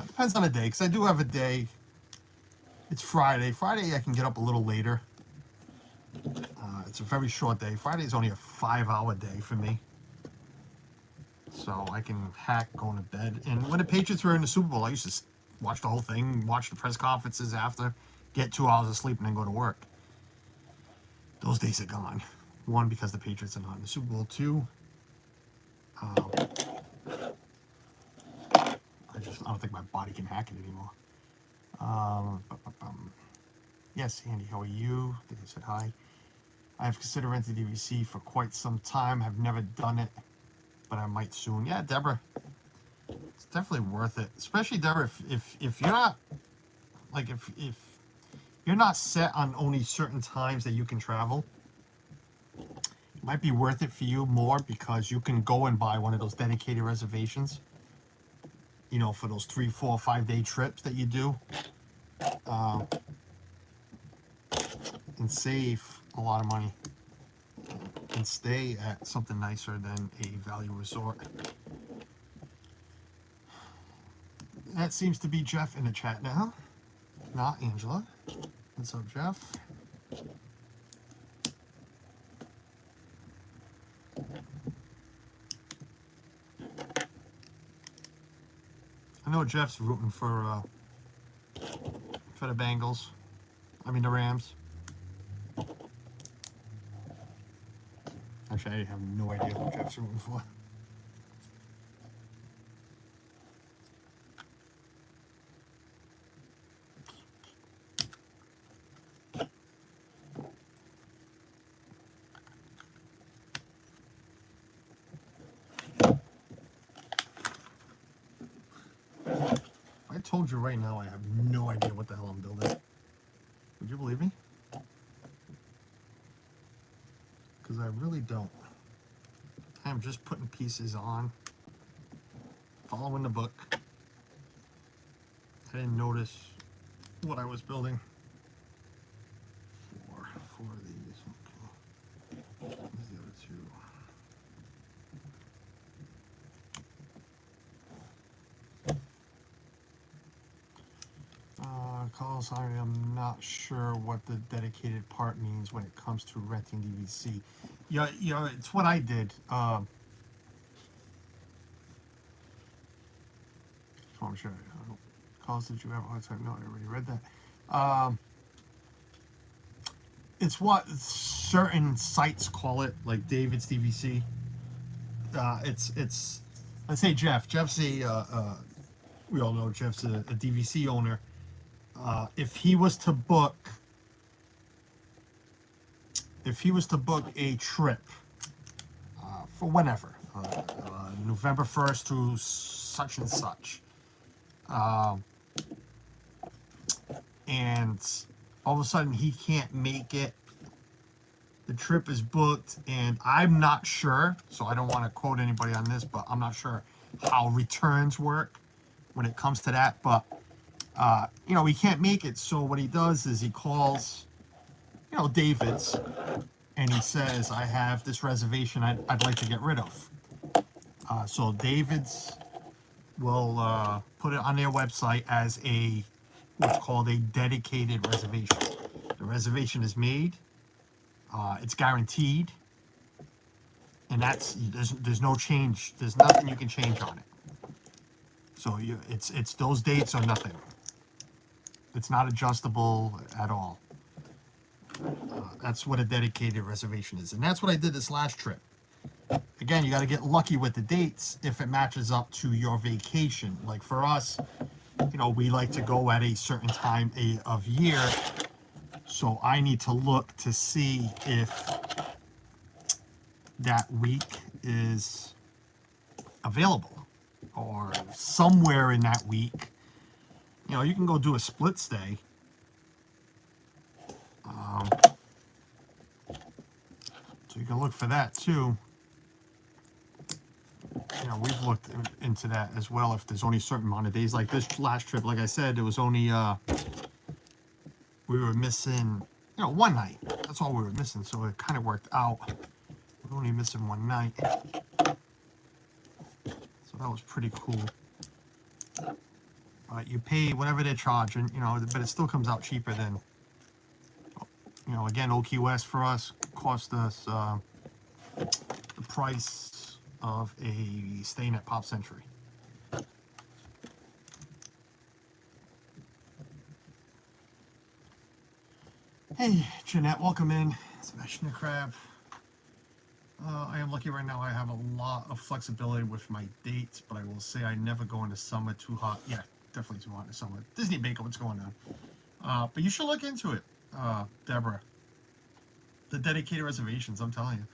Depends on the day, because I do have a day. It's Friday. Friday I can get up a little later. It's a very short day. Friday is only a 5-hour day for me. So I can hack going to bed. And when the Patriots were in the Super Bowl, I used to watch the whole thing, watch the press conferences after, get 2 hours of sleep, and then go to work. Those days are gone. One, because the Patriots are not in the Super Bowl. Two, I don't think my body can hack it anymore. Yes, Andy, how are you? I think I said hi. I have considered renting DVC for quite some time. Have never done it, but I might soon. Yeah, Deborah, it's definitely worth it. Especially Deborah, if you're not if you're not set on only certain times that you can travel, it might be worth it for you more because you can go and buy one of those dedicated reservations. For those 3, 4, 5-day trips that you do, and save a lot of money and stay at something nicer than a value resort. That seems to be Jeff in the chat now, not Angela. What's up, Jeff? I know Jeff's rooting for the Bengals. I mean the Rams. Actually, I have no idea who Jeff's rooting for. I told you right now I have no idea what the hell I'm building. Would you believe me? Because I really don't. I'm just putting pieces on, following the book. I didn't notice what I was building. Four of these. Okay. Here's the other two. Call sorry, I'm not sure what the dedicated part means when it comes to renting DVC. Yeah, it's what I did. Just want to show you. Calls, did you have a hard time? No, I already read that. It's what certain sites call it, like David's DVC. It's let's say Jeff. Jeff's we all know Jeff's a DVC owner. If he was to book, a trip for whenever, November 1st through such and such, and all of a sudden he can't make it, the trip is booked, and I'm not sure, so I don't want to quote anybody on this, but I'm not sure how returns work when it comes to that, but he can't make it. So what he does is he calls, David's, and he says, I have this reservation I'd like to get rid of. So David's will put it on their website as what's called a dedicated reservation. The reservation is made, it's guaranteed, and there's no change. There's nothing you can change on it. So it's those dates or nothing. It's not adjustable at all. That's what a dedicated reservation is, and that's what I did this last trip. Again, you got to get lucky with the dates if it matches up to your vacation. Like for us, we like to go at a certain time of year, so I need to look to see if that week is available, or somewhere in that week. You can go do a split stay. So you can look for that too. We've looked into that as well. If there's only a certain amount of days, like this last trip, like I said, it was only we were missing, one night. That's all we were missing. So it kind of worked out. We're only missing one night. So that was pretty cool. You pay whatever they're charging, but it still comes out cheaper than, again, Old Key West for us cost us the price of a staying at Pop Century. Hey, Jeanette, welcome in. Smashing the crab. I am lucky right now. I have a lot of flexibility with my dates, but I will say I never go into summer too hot. Yeah, definitely too hot in the summer. Disney makeup, what's going on? But you should look into it, Deborah. The dedicated reservations, I'm telling you.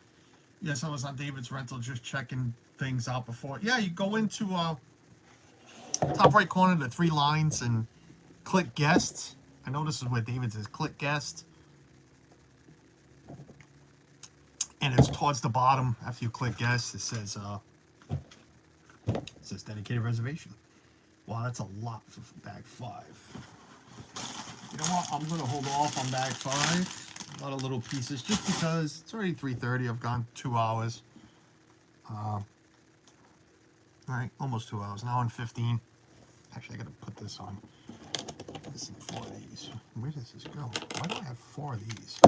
Yes, I was on David's rental just checking things out before. Yeah, you go into top right corner, the 3 lines, and click guests. I know this is where David says click guest. And it's towards the bottom. After you click guest, it says dedicated reservation. Wow, that's a lot for bag 5. You know what? I'm gonna hold off on bag 5. A lot of little pieces, just because it's already 3:30. I've gone 2 hours. All right, almost 2 hours. An hour and 15. Actually, I gotta put this on. Listen, 4 of these. Where does this go? Why do I have 4 of these?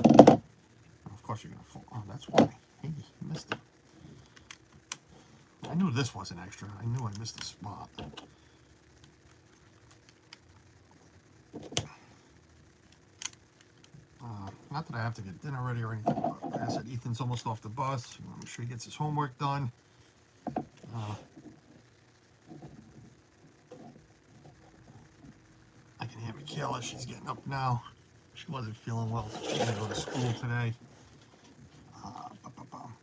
Of course, you're gonna fall. Oh, that's why. Hey, you missed it. I knew this wasn't extra. I knew I missed a spot. Not that I have to get dinner ready or anything, but like I said, Ethan's almost off the bus. I'm sure he gets his homework done. I can hear Michaela. She's getting up now. She wasn't feeling well. So she's going to go to school today.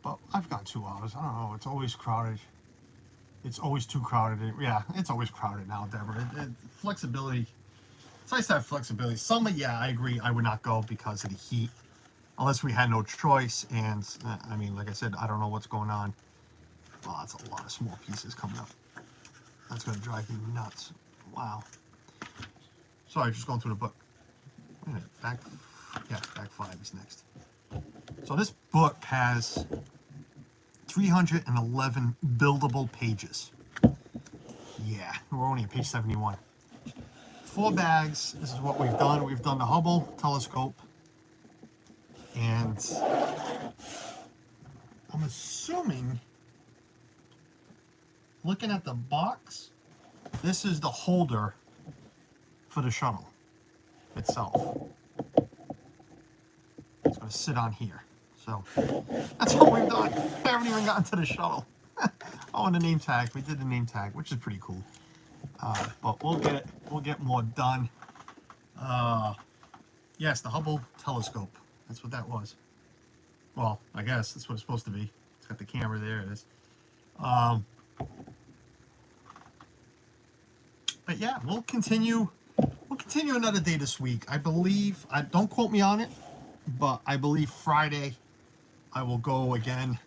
But I've got 2 hours. I don't know. It's always crowded. It's always too crowded. Yeah, it's always crowded now, Deborah. Flexibility. It's nice to have flexibility. Summer, yeah, I agree. I would not go because of the heat, unless we had no choice. And I mean, like I said, I don't know what's going on. Oh, that's a lot of small pieces coming up. That's going to drive me nuts. Wow. Sorry, just going through the book. Wait a minute, bag 5 is next. So this book has 311 buildable pages. Yeah, we're only at page 71. 4 bags. This is what we've done. We've done the Hubble telescope. And I'm assuming, looking at the box, this is the holder for the shuttle itself. It's going to sit on here. So that's what we've done. I haven't even gotten to the shuttle. Oh, and the name tag. We did the name tag, which is pretty cool. But we'll get it. We'll get more done. Yes, the Hubble telescope. That's what that was. Well, I guess that's what it's supposed to be. It's got the camera there. It is. But yeah, we'll continue. We'll continue another day this week. I believe. Don't quote me on it, but I believe Friday I will go again.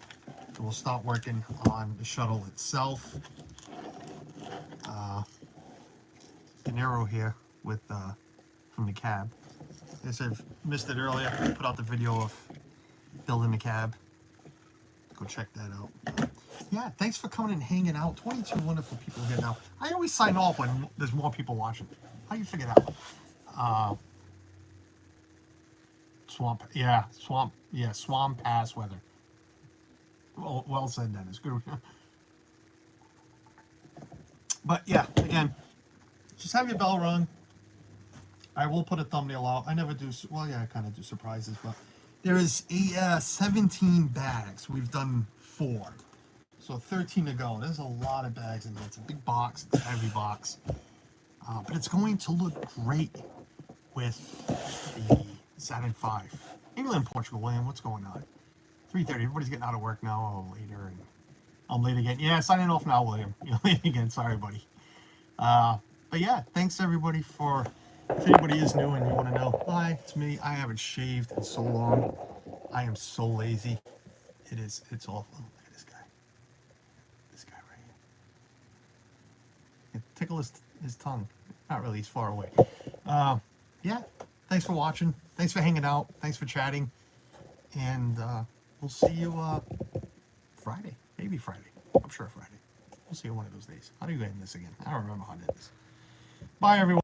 We'll start working on the shuttle itself. De Niro here with from the cab. As I've missed it earlier, I put out the video of building the cab. Go check that out. Yeah, thanks for coming and hanging out. 22 wonderful people here now. I always sign off when there's more people watching. How you figure that out? Swamp pass weather. Well said, Dennis. Good. But yeah, again, just have your bell rung. I will put a thumbnail out. I never do, well, yeah, I kind of do surprises, but there is 17 bags. We've done 4. So 13 to go. There's a lot of bags in here. It's a big box. It's a heavy box. But it's going to look great with the Saturn V. England, Portugal, William, what's going on? 3:30. Everybody's getting out of work now. Oh, later. And I'm late again. Yeah, signing off now, William. You're late again. Sorry, buddy. But yeah, thanks everybody for, if anybody is new and you want to know, hi, it's me. I haven't shaved in so long. I am so lazy. It's awful. Look at this guy. This guy right here. Tickle his tongue. Not really, he's far away. Yeah, thanks for watching. Thanks for hanging out. Thanks for chatting. And we'll see you Friday. Maybe Friday. I'm sure Friday. We'll see you one of those days. How do you end this again? I don't remember how to end this. Bye, everyone.